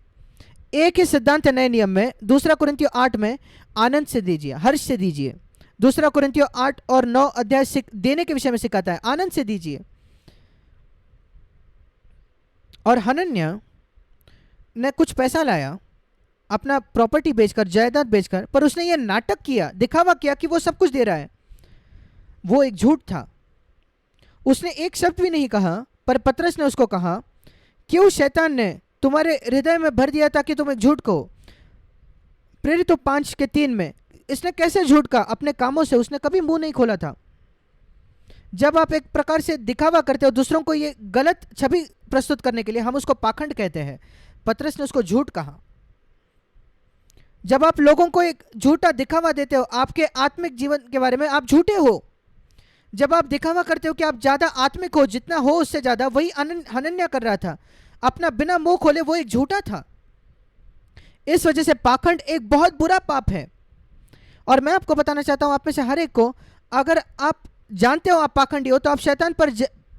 एक ही सिद्धांत है नए नियम में, 2 कुरिन्थियों 8 में, आनंद से दीजिए, हर्ष से दीजिए। 2 कुरिन्थियों 8 और 9 अध्याय देने के विषय में सिखाता है, आनंद से दीजिए। और हनन्याह ने कुछ पैसा लाया अपना प्रॉपर्टी बेचकर, जायदाद बेचकर, पर उसने ये नाटक किया, दिखावा किया कि वो सब कुछ दे रहा है। वो एक झूठ था। उसने एक शब्द भी नहीं कहा, पर पतरस ने उसको कहा, क्यों शैतान ने तुम्हारे हृदय में भर दिया ताकि तुम एक झूठ कहो। प्रेरितों 5:3 में इसने कैसे झूठ कहा? अपने कामों से। उसने कभी मुंह नहीं खोला था। जब आप एक प्रकार से दिखावा करते हो दूसरों को ये गलत छवि प्रस्तुत करने के लिए, हम उसको पाखंड कहते हैं। पतरस ने उसको झूठ कहा। जब आप लोगों को एक झूठा दिखावा देते हो आपके आत्मिक जीवन के बारे में, आप झूठे हो। जब आप दिखावा करते हो कि आप ज्यादा आत्मिक हो, जितना हो उससे ज्यादा, वही हनन्याह कर रहा था। अपना बिना मुंह खोले वो एक झूठा था। इस वजह से पाखंड एक बहुत बुरा पाप है। और मैं आपको बताना चाहता हूं, आप में से हर एक को, अगर आप जानते हो आप पाखंडी हो, तो आप शैतान पर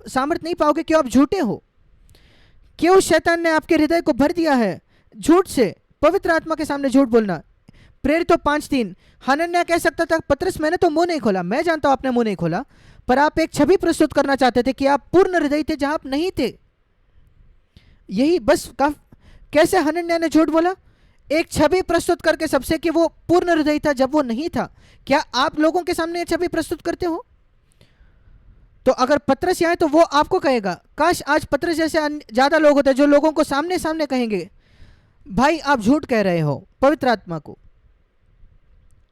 सामर्थ नहीं पाओगे कि आप झूठे हो। क्यों शैतान ने आपके हृदय को भर दिया है झूठ से, पवित्र आत्मा के सामने झूठ बोलना। प्रेरितों 5:3, हनन्याह कह सकता था, पतरस मैंने तो मुंह नहीं खोला। मैं जानता हूं आपने मुंह नहीं खोला, पर आप एक छवि प्रस्तुत करना चाहते थे कि आप पूर्ण हृदय थे जहां आप नहीं थे। यही बस कैसे हनन्याह ने झूठ बोला? एक छवि प्रस्तुत करके सबसे कि वो पूर्ण हृदय था जब वो नहीं था। क्या आप लोगों के सामने ये छवि प्रस्तुत करते हो? तो अगर पतरस आए तो वो आपको कहेगा, काश आज पतरस जैसे ज्यादा लोग होते जो लोगों को सामने सामने कहेंगे, भाई आप झूठ कह रहे हो पवित्र आत्मा को,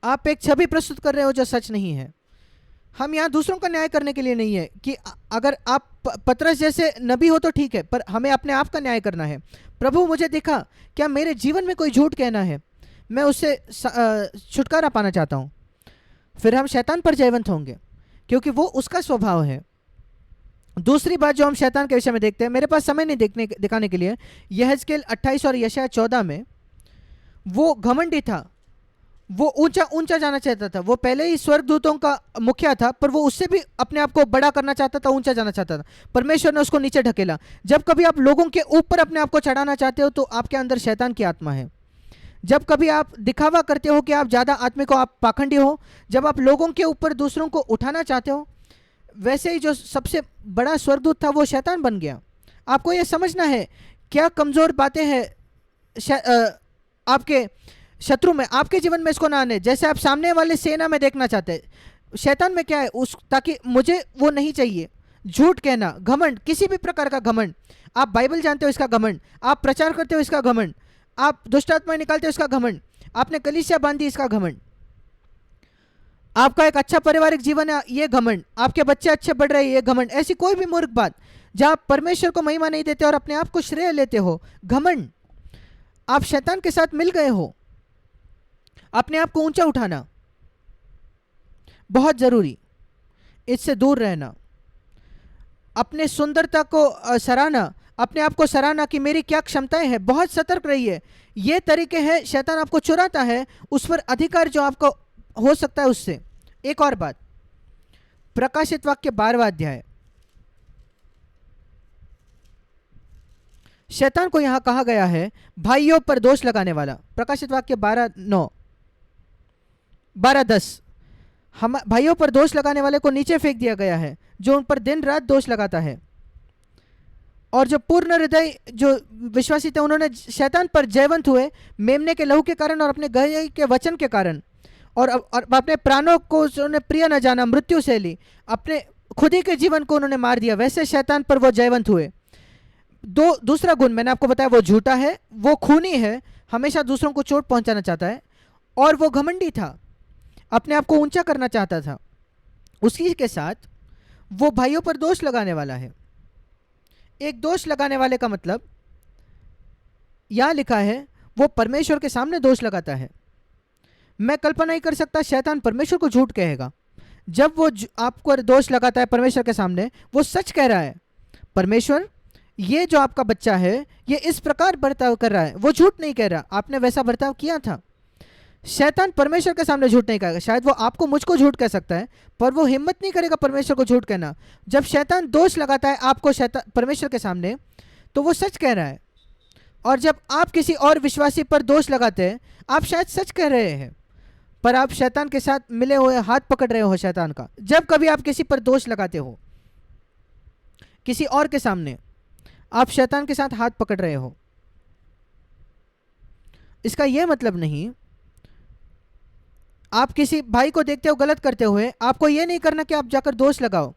आप एक छवि प्रस्तुत कर रहे हो जो सच नहीं है। हम यहाँ दूसरों का न्याय करने के लिए नहीं है कि अगर आप पतरस जैसे नबी हो तो ठीक है, पर हमें अपने आप का न्याय करना है। प्रभु मुझे दिखा क्या मेरे जीवन में कोई झूठ कहना है, मैं उससे छुटकारा पाना चाहता हूँ, फिर हम शैतान पर जयवंत होंगे, क्योंकि वो उसका स्वभाव है। दूसरी बात जो हम शैतान के विषय में देखते हैं, मेरे पास समय नहीं दिखाने के लिए, यहेजकेल 28 और यशायाह 14 में वो घमंडी था, वो ऊंचा ऊंचा जाना चाहता था। वो पहले ही स्वर्गदूतों का मुखिया था, पर वो उससे भी अपने आप को बड़ा करना चाहता था, ऊंचा जाना चाहता था। परमेश्वर ने उसको नीचे ढकेला। जब कभी आप लोगों के ऊपर अपने आप को चढ़ाना चाहते हो तो आपके अंदर शैतान की आत्मा है। जब कभी आप दिखावा करते हो कि आप ज़्यादा आत्मिक हो, आप पाखंडी हो, जब आप लोगों के ऊपर दूसरों को उठाना चाहते हो, वैसे ही जो सबसे बड़ा स्वर्गदूत था वो शैतान बन गया। आपको ये समझना है क्या कमज़ोर बातें हैं आपके शत्रु में, आपके जीवन में इसको ना आने। जैसे आप सामने वाले सेना में देखना चाहते हैं, शैतान में क्या है उस, ताकि मुझे वो नहीं चाहिए। झूठ कहना, घमंड, किसी भी प्रकार का घमंड। आप बाइबल जानते हो इसका घमंड, आप प्रचार करते हो इसका घमंड, आप दुष्ट आत्माएं निकालते हो इसका घमंड, आपने कलीसिया बांधी इसका घमंड, आपका एक अच्छा पारिवारिक जीवन है ये घमंड, आपके बच्चे अच्छे बढ़ रहे हैं ये घमंड। ऐसी कोई भी मूर्ख बात जहां आप परमेश्वर को महिमा नहीं देते और अपने आप को श्रेय लेते हो, घमंड। आप शैतान के साथ मिल गए हो। अपने आप को ऊंचा उठाना बहुत जरूरी, इससे दूर रहना। अपने सुंदरता को सराहना, अपने आप को सराहना कि मेरी क्या क्षमताएं हैं, बहुत सतर्क रहिए। ये तरीके हैं, शैतान आपको चुराता है उस पर अधिकार जो आपको हो सकता है उससे। एक और बात, प्रकाशित वाक्य 12वां अध्याय, शैतान को यहां कहा गया है भाइयों पर दोष लगाने वाला। प्रकाशित वाक्य 12:10, हम भाइयों पर दोष लगाने वाले को नीचे फेंक दिया गया है, जो उन पर दिन रात दोष लगाता है। और जो पूर्ण हृदय जो विश्वासी थे उन्होंने शैतान पर जयवंत हुए मेमने के लहू के कारण और अपने गए के वचन के कारण, और अपने प्राणों को उन्होंने प्रिय न जाना, मृत्यु से ली, अपने खुद ही के जीवन को उन्होंने मार दिया। वैसे शैतान पर वो जयवंत हुए। दूसरा गुण मैंने आपको बताया, वो झूठा है, वो खूनी है, हमेशा दूसरों को चोट पहुंचाना चाहता है, और वो घमंडी था, अपने आप को ऊंचा करना चाहता था। उसी के साथ वो भाइयों पर दोष लगाने वाला है। एक दोष लगाने वाले का मतलब यहां लिखा है वो परमेश्वर के सामने दोष लगाता है। मैं कल्पना नहीं कर सकता शैतान परमेश्वर को झूठ कहेगा। जब वो आपको दोष लगाता है परमेश्वर के सामने, वो सच कह रहा है, परमेश्वर ये जो आपका बच्चा है ये इस प्रकार बर्ताव कर रहा है। वो झूठ नहीं कह रहा, आपने वैसा बर्ताव किया था। शैतान परमेश्वर के सामने झूठ नहीं कहेगा। शायद वो आपको मुझको झूठ कह सकता है, पर वो हिम्मत नहीं करेगा परमेश्वर को झूठ कहना। जब शैतान दोष लगाता है आपको शैतान परमेश्वर के सामने, तो वो सच कह रहा है। और जब आप किसी और विश्वासी पर दोष लगाते हैं, आप शायद सच कह रहे हैं, पर आप शैतान के साथ मिले हुए हाथ पकड़ रहे हो शैतान का। जब कभी आप किसी पर दोष लगाते हो किसी और के सामने, आप शैतान के साथ हाथ पकड़ रहे हो। इसका यह मतलब नहीं, आप किसी भाई को देखते हो गलत करते हुए, आपको यह नहीं करना कि आप जाकर दोष लगाओ।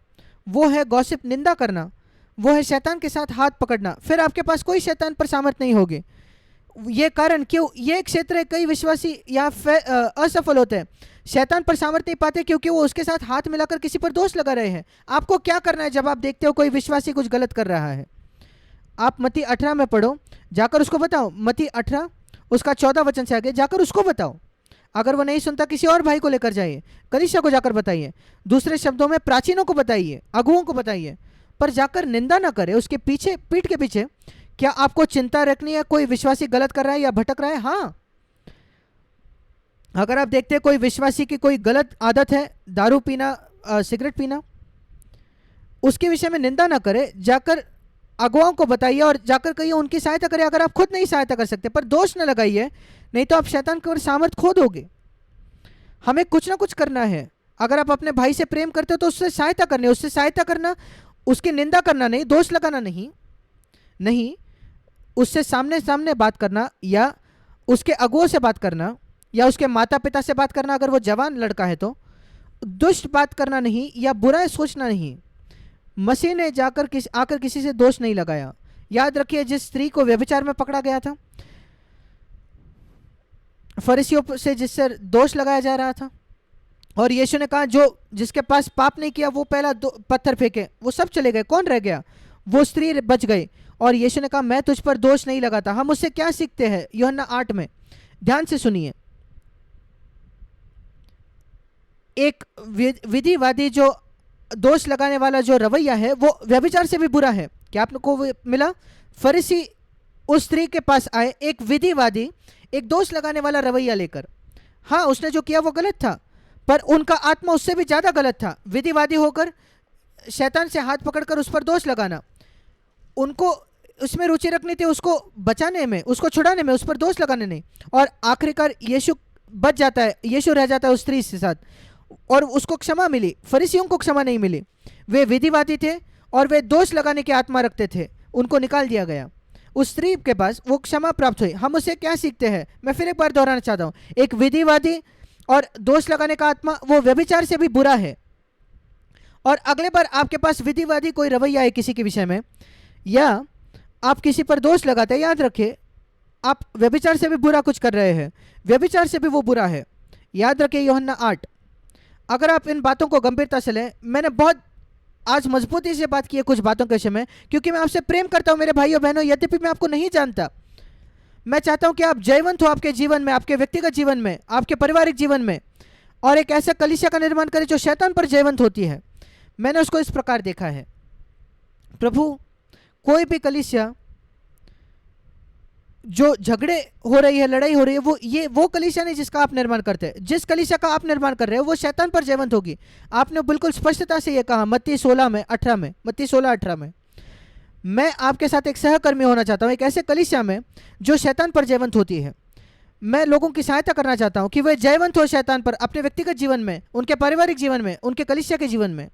वो है गॉसिप, निंदा करना, वो है शैतान के साथ हाथ पकड़ना। फिर आपके पास कोई शैतान पर सामर्थ नहीं होगी। ये कारण क्यों, ये क्षेत्र है कई विश्वासी यहाँ असफल होते हैं, शैतान पर सामर्थ नहीं पाते, क्योंकि वो उसके साथ हाथ मिलाकर किसी पर दोष लगा रहे हैं। आपको क्या करना है जब आप देखते हो कोई विश्वासी कुछ गलत कर रहा है? आप मत्ती 18 में पढ़ो, जाकर उसको बताओ। मत्ती 18 उसका 14 वचन से आगे जाकर उसको बताओ। अगर वो नहीं सुनता, किसी और भाई को लेकर जाइए, कलीसिया को जाकर बताइए, दूसरे शब्दों में प्राचीनों को बताइए, अगुओं को बताइए, पर जाकर निंदा ना करे उसके पीछे, पीठ के पीछे। क्या आपको चिंता रखनी है कोई विश्वासी गलत कर रहा है या भटक रहा है? हाँ, अगर आप देखते हैं कोई विश्वासी की कोई गलत आदत है, दारू पीना, सिगरेट पीना, उसके विषय में निंदा ना करे, जाकर अगुवाओं को बताइए और जाकर कहिए उनकी सहायता करें। अगर आप खुद नहीं सहायता कर सकते, पर दोष न लगाइए, नहीं तो आप शैतान की ओर सामर्थ खो दोगे। हमें कुछ ना कुछ करना है। अगर आप अपने भाई से प्रेम करते हो तो उससे सहायता करनी है, उससे सहायता करना, उसकी निंदा करना नहीं, दोष लगाना नहीं, नहीं, उससे सामने सामने बात करना, या उसके अगुओं से बात करना, या उसके माता पिता से बात करना। अगर वो जवान लड़का है तो दुष्ट बात करना नहीं, या बुरा सोचना नहीं। मसीह ने जाकर आकर किसी से दोष नहीं लगाया। याद रखिए, जिस स्त्री को व्यभिचार में पकड़ा गया था, फरीसियों से जिससे दोष लगाया जा रहा था, और यीशु ने कहा जो जिसके पास पाप नहीं किया वो पहला पत्थर फेंके, वो सब चले गए, कौन रह गया? वो स्त्री बच गई। और यीशु ने कहा मैं तुझ पर दोष नहीं लगाता। हम उससे क्या सीखते हैं? यूहन्ना 8 में, ध्यान से सुनिए, एक विधिवादी जो दोष लगाने वाला जो रवैया है वो व्यभिचार से भी बुरा है। क्या आपको वो मिला? फरीसी उस स्त्री के पास आए, एक विधिवादी, एक दोष लगाने वाला रवैया लेकर। हाँ, उसने जो किया वो गलत था, पर उनका आत्मा उससे भी ज्यादा गलत था। विधिवादी होकर शैतान से हाथ पकड़कर उस पर दोष लगाना, उनको उसमें रुचि रखनी थी, उसको बचाने में, उसको छुड़ाने में, उस पर दोष लगाने नहीं। और आखिरकार यीशु बच जाता है, यीशु रह जाता है उस स्त्री के साथ, और उसको क्षमा मिली। फरीसियों को क्षमा नहीं मिली। वे विधिवादी थे और वे दोष लगाने की आत्मा रखते थे, उनको निकाल दिया गया। उस स्त्री के पास वो क्षमा प्राप्त हुई। हम उससे क्या सीखते हैं? मैं फिर एक बार दोहराना चाहता हूँ, एक विधिवादी और दोष लगाने का आत्मा वो व्यभिचार से भी बुरा है। और अगले बार आपके पास विधिवादी कोई रवैया है किसी के विषय में, या आप किसी पर दोष लगाते हैं, याद रखिए आप व्यभिचार से भी बुरा कुछ कर रहे हैं, व्यभिचार से भी वो बुरा है। याद रखिए यूहन्ना 8। अगर आप इन बातों को गंभीरता से लें, मैंने बहुत आज मजबूती से बात की है कुछ बातों के विषय में, क्योंकि मैं आपसे प्रेम करता हूं मेरे भाइयों बहनों। यद्यपि मैं आपको नहीं जानता, मैं चाहता हूं कि आप जयवंत हो आपके जीवन में, आपके व्यक्तिगत जीवन में, आपके पारिवारिक जीवन में, और एक ऐसा कलीसिया का निर्माण करें जो शैतान पर जयवंत होती है। मैंने उसको इस प्रकार देखा है, प्रभु, कोई भी कलीसिया जो झगड़े हो रही है, लड़ाई हो रही है, वो कलीसिया नहीं जिसका आप निर्माण करते हैं। जिस कलीसिया का आप निर्माण कर रहे हो वो शैतान पर जयवंत होगी। आपने बिल्कुल स्पष्टता से ये कहा मत्ती 16:18 में, मत्ती 16:18 में। मैं आपके साथ एक सहकर्मी होना चाहता हूँ एक ऐसे कलीसिया में जो शैतान पर जयवंत होती है। मैं लोगों की सहायता करना चाहता हूँ कि वे जयवंत हो शैतान पर, अपने व्यक्तिगत जीवन में, उनके पारिवारिक जीवन में, उनके कलीसिया के जीवन में।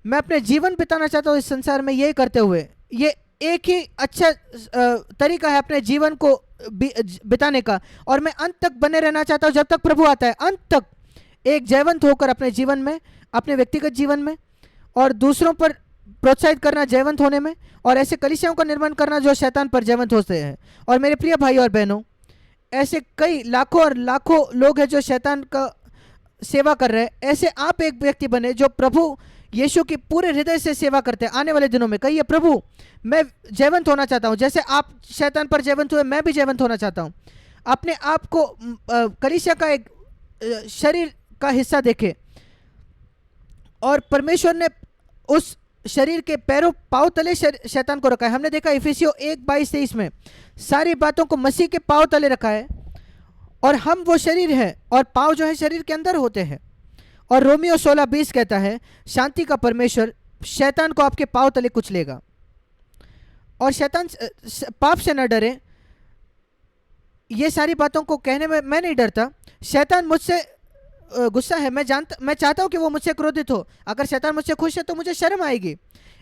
मैं अपने जीवन बिताना चाहता हूँ इस संसार में यही करते हुए। ये एक ही अच्छा तरीका है अपने जीवन को बिताने का, और मैं अंत तक बने रहना चाहता हूँ जब तक प्रभु आता है। अंत तक एक जयवंत होकर अपने जीवन में, अपने व्यक्तिगत जीवन में, और दूसरों पर प्रोत्साहित करना जयवंत होने में, और ऐसे कलीसियाओं का निर्माण करना जो शैतान पर जयवंत होते हैं। और मेरे प्रिय भाई और बहनों, ऐसे कई लाखों और लाखों लोग हैं जो शैतान का सेवा कर रहे हैं। ऐसे आप एक व्यक्ति बने जो प्रभु यीशु की पूरे हृदय से सेवा करते हैं। आने वाले दिनों में कहिए, प्रभु मैं जयवंत होना चाहता हूँ, जैसे आप शैतान पर जयवंत हुए मैं भी जयवंत होना चाहता हूँ। अपने आप को कलीसिया का एक शरीर का हिस्सा देखे, और परमेश्वर ने उस शरीर के पैरों पाँव तले शैतान को रखा है। हमने देखा इफिसियों 1:22-23 में सारी बातों को मसीह के पाँव तले रखा है, और हम वो शरीर है, और पाँव जो है शरीर के अंदर होते हैं। और रोमियो 16:20 कहता है, शांति का परमेश्वर शैतान को आपके पाँव तले कुचलेगा। और शैतान पाप से न डरे। ये सारी बातों को कहने में मैं नहीं डरता। शैतान मुझसे गुस्सा है, मैं चाहता हूँ कि वो मुझसे क्रोधित हो। अगर शैतान मुझसे खुश है तो मुझे शर्म आएगी।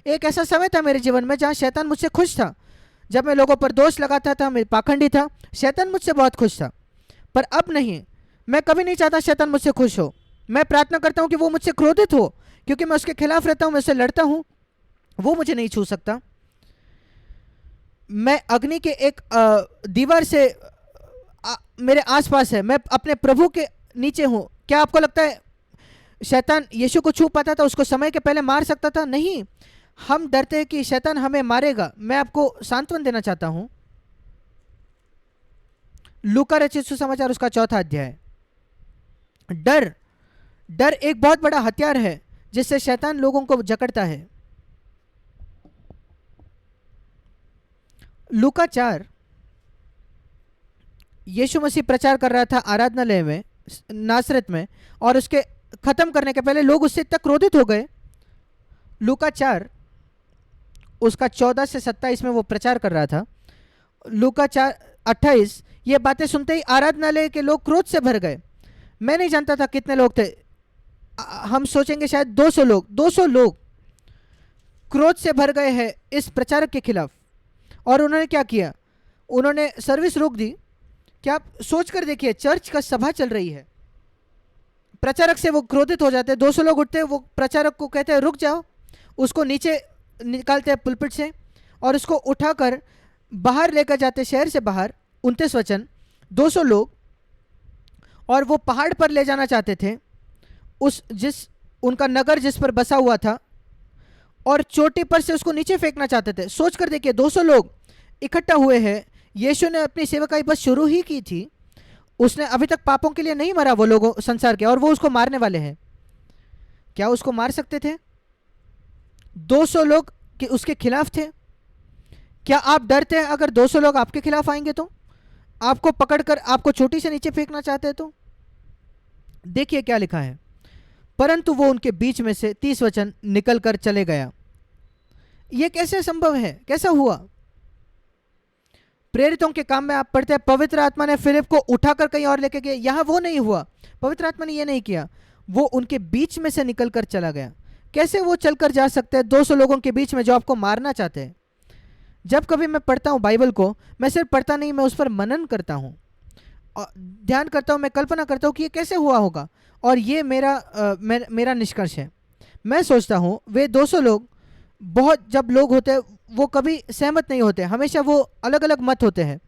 एक ऐसा समय था मेरे जीवन में जहाँ शैतान मुझसे खुश था, जब मैं लोगों पर दोष लगाता था, मैं पाखंडी था, शैतान मुझसे बहुत खुश था। पर अब नहीं, मैं कभी नहीं चाहता शैतान मुझसे खुश हो। मैं प्रार्थना करता हूँ कि वो मुझसे क्रोधित हो, क्योंकि मैं उसके खिलाफ रहता हूँ, मैं उससे लड़ता हूँ, वो मुझे नहीं छू सकता। मैं अग्नि के एक दीवार से मेरे आसपास है, मैं अपने प्रभु के नीचे हूँ। क्या आपको लगता है शैतान यीशु को छू पाता था, उसको समय के पहले मार सकता था? नहीं। हम डरते हैं कि शैतान हमें मारेगा। मैं आपको सांत्वन देना चाहता हूँ, लूका रचित सुसमाचार उसका 4था अध्याय। डर एक बहुत बड़ा हथियार है जिससे शैतान लोगों को जकड़ता है। लूका 4, यीशु मसीह प्रचार कर रहा था आराधनालय में नासरत में, और उसके खत्म करने के पहले लोग उससे इतना क्रोधित हो गए। लूका 4 उसका 14 से 27 में वो प्रचार कर रहा था। लूका 4:28, ये बातें सुनते ही आराधनालय के लोग क्रोध से भर गए। मैं नहीं जानता था कितने लोग थे, हम सोचेंगे शायद 200 लोग क्रोध से भर गए हैं इस प्रचारक के खिलाफ। और उन्होंने क्या किया? उन्होंने सर्विस रोक दी। क्या आप सोच कर देखिए, चर्च का सभा चल रही है, प्रचारक से वो क्रोधित हो जाते हैं। 200 लोग उठते हैं, वो प्रचारक को कहते हैं रुक जाओ, उसको नीचे निकालते हैं पुलपिट से, और उसको उठाकर बाहर लेकर जाते, शहर से बाहर। 29 वचन, 200 लोग, और वो पहाड़ पर ले जाना चाहते थे, उनका नगर जिस पर बसा हुआ था, और चोटी पर से उसको नीचे फेंकना चाहते थे। सोच कर देखिए, 200 लोग इकट्ठा हुए हैं। यीशु ने अपनी सेवकाई बस शुरू ही की थी, उसने अभी तक पापों के लिए नहीं मरा वो लोगों संसार के, और वो उसको मारने वाले हैं। क्या उसको मार सकते थे? 200 लोग कि उसके खिलाफ थे। क्या आप डरते हैं अगर 200 लोग आपके खिलाफ आएंगे तो? आपको पकड़कर आपको चोटी से नीचे फेंकना चाहते हैं तो? देखिए क्या लिखा है, परंतु वो उनके बीच में से 30 वचन निकल कर चले गया। यह कैसे संभव है, कैसा हुआ? प्रेरितों के काम में आप पढ़ते हैं पवित्र आत्मा ने फिलिप को उठाकर कहीं और लेके गए। यहां वो नहीं हुआ, पवित्र आत्मा ने यह नहीं किया, वो उनके बीच में से निकलकर चला गया। कैसे वो चलकर जा सकते हैं 200 लोगों के बीच में जो आपको मारना चाहते हैं? जब कभी मैं पढ़ता हूं बाइबल को, मैं सिर्फ पढ़ता नहीं, मैं उस पर मनन करता हूं और ध्यान करता हूं, मैं कल्पना करता हूं कि ये कैसे हुआ होगा, और ये मेरा निष्कर्ष है। मैं सोचता हूं वे 200 लोग, बहुत जब लोग होते हैं वो कभी सहमत नहीं होते, हमेशा वो अलग अलग मत होते हैं।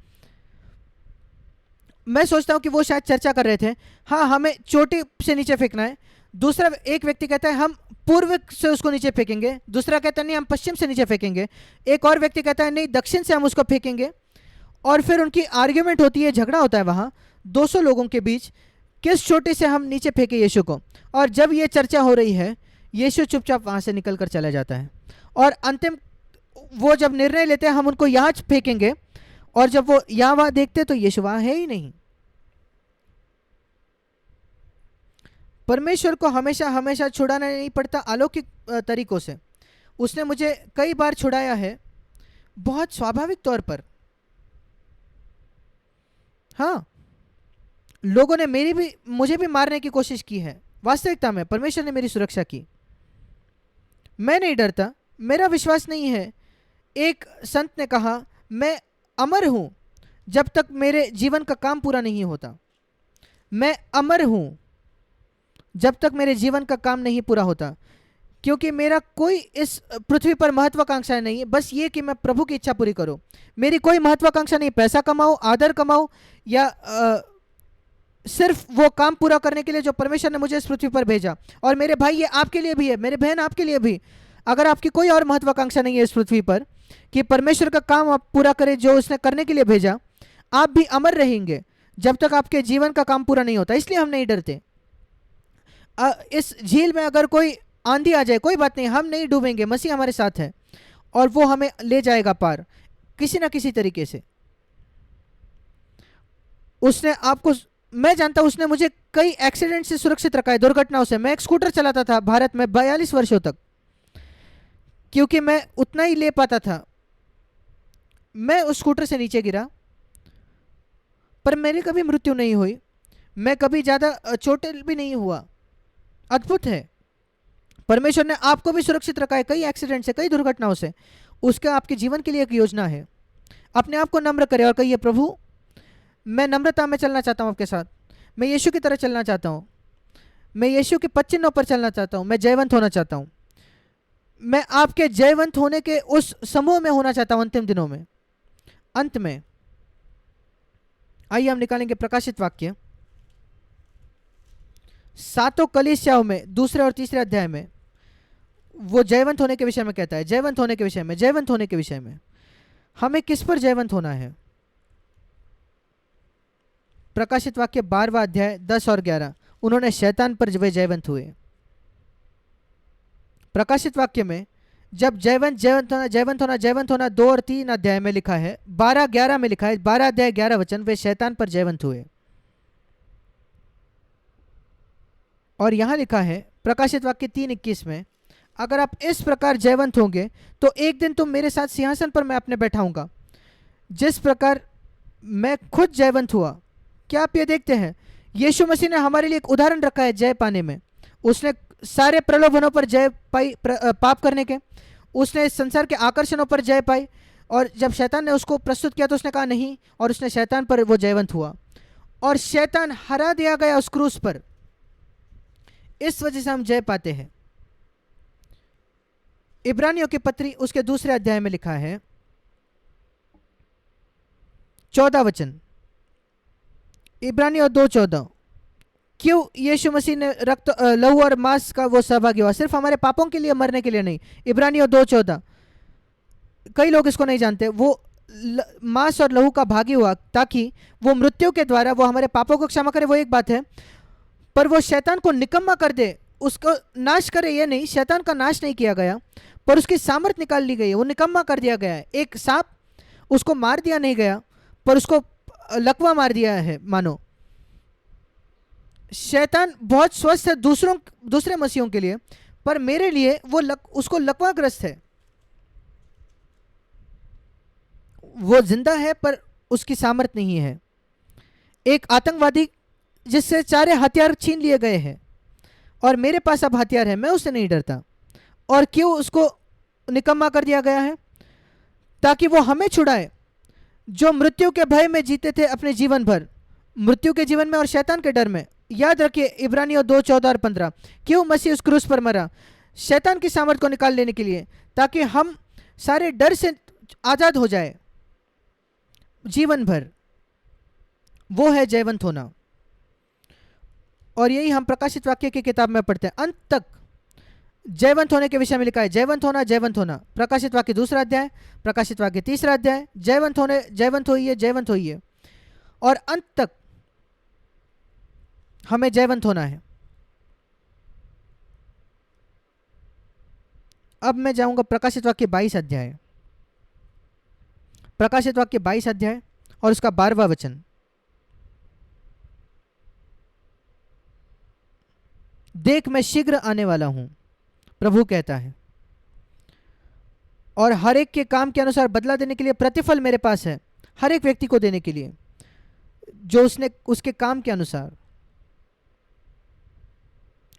मैं सोचता हूं कि वो शायद चर्चा कर रहे थे, हाँ हमें चोटी से नीचे फेंकना है। दूसरा एक व्यक्ति कहता है हम पूर्व से उसको नीचे फेंकेंगे, दूसरा कहता है नहीं हम पश्चिम से नीचे फेंकेंगे, एक और व्यक्ति कहता है नहीं दक्षिण से हम उसको फेंकेंगे। और फिर उनकी आर्ग्यूमेंट होती है, झगड़ा होता है वहाँ 200 लोगों के बीच, किस चोटी से हम नीचे फेंके यीशु को। और जब ये चर्चा हो रही है, यीशु चुपचाप वहाँ से निकल कर चला जाता है, और अंतिम वो जब निर्णय लेते हैं हम उनको यहाँ फेंकेंगे, और जब वो यहाँ वहाँ देखते तो यीशु वहाँ है ही नहीं। परमेश्वर को हमेशा हमेशा छुड़ाना नहीं पड़ता अलौकिक तरीकों से। उसने मुझे कई बार छुड़ाया है बहुत स्वाभाविक तौर पर। हाँ, लोगों ने मुझे भी मारने की कोशिश की है। वास्तविकता में परमेश्वर ने मेरी सुरक्षा की। मैं नहीं डरता, मेरा विश्वास नहीं है। एक संत ने कहा मैं अमर हूं जब तक मेरे जीवन का काम पूरा नहीं होता। मैं अमर हूं जब तक मेरे जीवन का काम नहीं पूरा होता, क्योंकि मेरा कोई इस पृथ्वी पर महत्वाकांक्षा नहीं है, बस ये कि मैं प्रभु की इच्छा पूरी करूं। मेरी कोई महत्वाकांक्षा नहीं, पैसा कमाऊं, आदर कमाऊं, या सिर्फ वो काम पूरा करने के लिए जो परमेश्वर ने मुझे इस पृथ्वी पर भेजा। और मेरे भाई ये आपके लिए भी है, मेरे बहन आपके लिए भी, अगर आपकी कोई और महत्वाकांक्षा नहीं है इस पृथ्वी पर कि परमेश्वर का काम आप पूरा करें जो उसने करने के लिए भेजा, आप भी अमर रहेंगे जब तक आपके जीवन का काम पूरा नहीं होता। इसलिए हम नहीं डरते। इस झील में अगर कोई आंधी आ जाए कोई बात नहीं, हम नहीं डूबेंगे, मसीह हमारे साथ है और वो हमें ले जाएगा पार किसी ना किसी तरीके से। उसने आपको, मैं जानता हूं उसने मुझे कई एक्सीडेंट से सुरक्षित रखा है, दुर्घटनाओं से। मैं एक स्कूटर चलाता था भारत में 42 वर्षों तक, क्योंकि मैं उतना ही ले पाता था। मैं उस स्कूटर से नीचे गिरा पर मेरी कभी मृत्यु नहीं हुई, मैं कभी ज़्यादा चोटिल भी नहीं हुआ। अद्भुत है, परमेश्वर ने आपको भी सुरक्षित रखा है कई एक्सीडेंट से, कई दुर्घटनाओं से। उसका आपके जीवन के लिए एक योजना है। अपने आप को नम्र करें और कहिए प्रभु मैं नम्रता में चलना चाहता हूँ आपके साथ, मैं यीशु की तरह चलना चाहता हूँ, मैं यीशु के पद चिन्हों पर चलना चाहता हूँ, मैं जयवंत होना चाहता हूँ, मैं आपके जयवंत होने के उस समूह में होना चाहता हूँ अंतिम दिनों में, अंत में। आइए हम निकालेंगे प्रकाशित वाक्य 7 कलीसियाओं में 2 और 3 अध्याय में वो जयवंत होने के विषय में कहता है, जयवंत होने के विषय में, जयवंत होने के विषय में। हमें किस पर जयवंत होना है? प्रकाशित वाक्य 12वां अध्याय 10 और 11, उन्होंने शैतान पर वे जयवंत हुए। प्रकाशित वाक्य में जब जयवंत होना 2 और 3 अध्याय में लिखा है, 12-11 में लिखा है, 12 अध्याय 11 वचन, वे शैतान पर जयवंत हुए। और यहां लिखा है प्रकाशित वाक्य 3:21 में, अगर आप इस प्रकार जयवंत होंगे तो एक दिन तुम मेरे साथ सिंहासन पर मैं अपने बैठाऊंगा, जिस प्रकार मैं खुद जयवंत हुआ। क्या आप ये देखते हैं? यीशु मसीह ने हमारे लिए एक उदाहरण रखा है जय पाने में। उसने सारे प्रलोभनों पर जय पाई, पाप करने के, उसने इस संसार के आकर्षणों पर जय पाई, और जब शैतान ने उसको प्रस्तुत किया तो उसने कहा नहीं, और उसने शैतान पर वो जयवंत हुआ और शैतान हरा दिया गया उस क्रूस पर। इस वजह से हम जय पाते हैं। इब्रानियों की पत्री उसके 2 अध्याय में लिखा है 14 वचन, इब्रानियों 2:14, क्यों यीशु मसीह ने रक्त, लहू और मांस का वो सहभागी हुआ, सिर्फ हमारे पापों के लिए, मरने के लिए नहीं। इब्रानियों 2:14, कई लोग इसको नहीं जानते, वो मांस और लहू का भागी हुआ, ताकि वो मृत्यु के द्वारा वो हमारे पापों को क्षमा करे, वो एक बात है, पर वो शैतान को निकम्मा कर दे, उसको नाश करे, ये नहीं, शैतान का नाश नहीं किया गया, पर उसकी सामर्थ निकाल ली गई है, वो निकम्मा कर दिया गया है। एक सांप, उसको मार दिया नहीं गया, पर उसको लकवा मार दिया है मानो। शैतान बहुत स्वस्थ है दूसरे मसीहों के लिए, पर मेरे लिए वो उसको लकवाग्रस्त है। वो जिंदा है पर उसकी सामर्थ नहीं है। एक आतंकवादी जिससे सारे हथियार छीन लिए गए हैं और मेरे पास अब हथियार है, मैं उससे नहीं डरता। और क्यों उसको निकम्मा कर दिया गया है? ताकि वो हमें छुड़ाए जो मृत्यु के भय में जीते थे अपने जीवन भर, मृत्यु के जीवन में और शैतान के डर में। याद रखिए इब्रानियों 2:14-15, क्यों मसीह उस क्रूस पर मरा? शैतान की सामर्थ को निकाल लेने के लिए, ताकि हम सारे डर से आज़ाद हो जाए जीवन भर। वो है जयवंत होना, और यही हम प्रकाशित वाक्य की किताब में पढ़ते हैं। अंत तक जयवंत होने के विषय में लिखा है, जयवंत होना, जयवंत होना। प्रकाशित वाक्य 2 अध्याय, प्रकाशित वाक्य 3 अध्याय, जयवंत होने, जयवंत होइए, जयवंत होइए, और अंत तक हमें जयवंत होना है। अब मैं जाऊंगा प्रकाशित वाक्य 22 अध्याय, प्रकाशित वाक्य 22 अध्याय और उसका 12वां वचन। देख मैं शीघ्र आने वाला हूं, प्रभु कहता है, और हर एक के काम के अनुसार बदला देने के लिए प्रतिफल मेरे पास है, हर एक व्यक्ति को देने के लिए जो उसने उसके काम के अनुसार।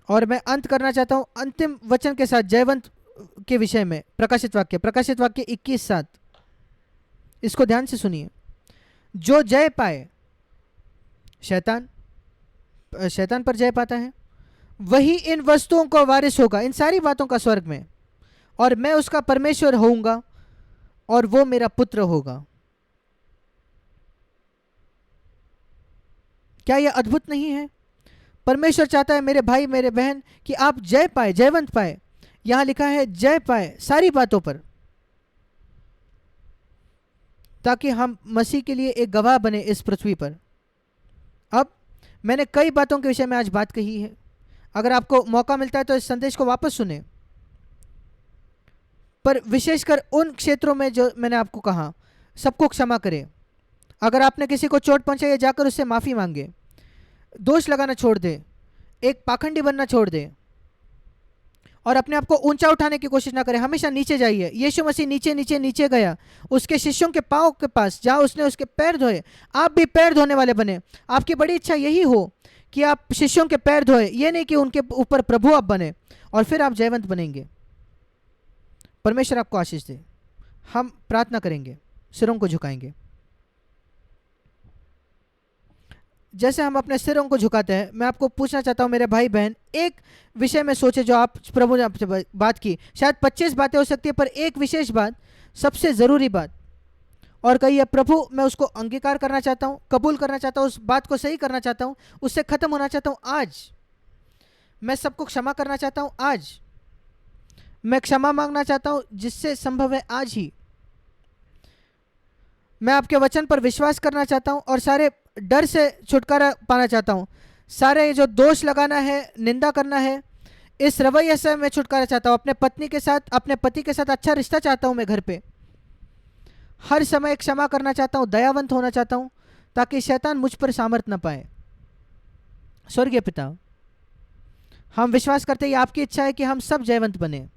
और मैं अंत करना चाहता हूं अंतिम वचन के साथ जयवंत के विषय में। प्रकाशित वाक्य 21:7, इसको ध्यान से सुनिए। जो जय पाए, शैतान पर जय पाता है, वही इन वस्तुओं का वारिस होगा, इन सारी बातों का स्वर्ग में, और मैं उसका परमेश्वर होऊंगा और वो मेरा पुत्र होगा। क्या यह अद्भुत नहीं है? परमेश्वर चाहता है मेरे भाई मेरे बहन कि आप जय पाए, जयवंत पाए। यहां लिखा है जय पाए सारी बातों पर, ताकि हम मसीह के लिए एक गवाह बने इस पृथ्वी पर। अब मैंने कई बातों के विषय में आज बात कही है, अगर आपको मौका मिलता है तो इस संदेश को वापस सुने, पर विशेषकर उन क्षेत्रों में जो मैंने आपको कहा, सबको क्षमा करें। अगर आपने किसी को चोट पहुंचाई है, जाकर उससे माफ़ी मांगे, दोष लगाना छोड़ दे, एक पाखंडी बनना छोड़ दे, और अपने आप को ऊंचा उठाने की कोशिश ना करें, हमेशा नीचे जाइए। यीशु मसीह नीचे नीचे नीचे गया, उसके शिष्यों के पाँव के पास जहाँ उसने उसके पैर धोए, आप भी पैर धोने वाले बने। आपकी बड़ी इच्छा यही हो कि आप शिष्यों के पैर धोए, ये नहीं कि उनके ऊपर प्रभु आप बने, और फिर आप जयवंत बनेंगे। परमेश्वर आपको आशीष दे। हम प्रार्थना करेंगे, सिरों को झुकाएंगे। जैसे हम अपने सिरों को झुकाते हैं, मैं आपको पूछना चाहता हूं मेरे भाई बहन, एक विषय में सोचे जो आप प्रभु ने आपसे बात की। शायद 25 बातें हो सकती है, पर एक विशेष बात, सबसे ज़रूरी बात, और कहिए प्रभु मैं उसको अंगीकार करना चाहता हूं, कबूल करना चाहता हूं, उस बात को सही करना चाहता हूं, उससे ख़त्म होना चाहता हूं। आज मैं सबको क्षमा करना चाहता हूं, आज मैं क्षमा मांगना चाहता हूं, जिससे संभव है आज ही। मैं आपके वचन पर विश्वास करना चाहता हूं और सारे डर से छुटकारा पाना चाहता हूं। सारे जो दोष लगाना है, निंदा करना है, इस रवैये से मैं छुटकारा चाहता हूं। अपने पत्नी के साथ, अपने पति के साथ अच्छा रिश्ता चाहता हूं। मैं घर पे हर समय क्षमा करना चाहता हूं, दयावंत होना चाहता हूं, ताकि शैतान मुझ पर सामर्थ न पाए। स्वर्गीय पिता, हम विश्वास करते हैं आपकी इच्छा है कि हम सब जयवंत बने।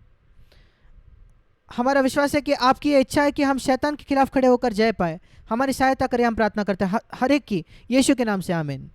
हमारा विश्वास है कि आपकी ये इच्छा है कि हम शैतान के खिलाफ खड़े होकर जय पाए। हमारी सहायता करें, हम प्रार्थना करते हैं हर एक की, यीशु के नाम से, आमीन।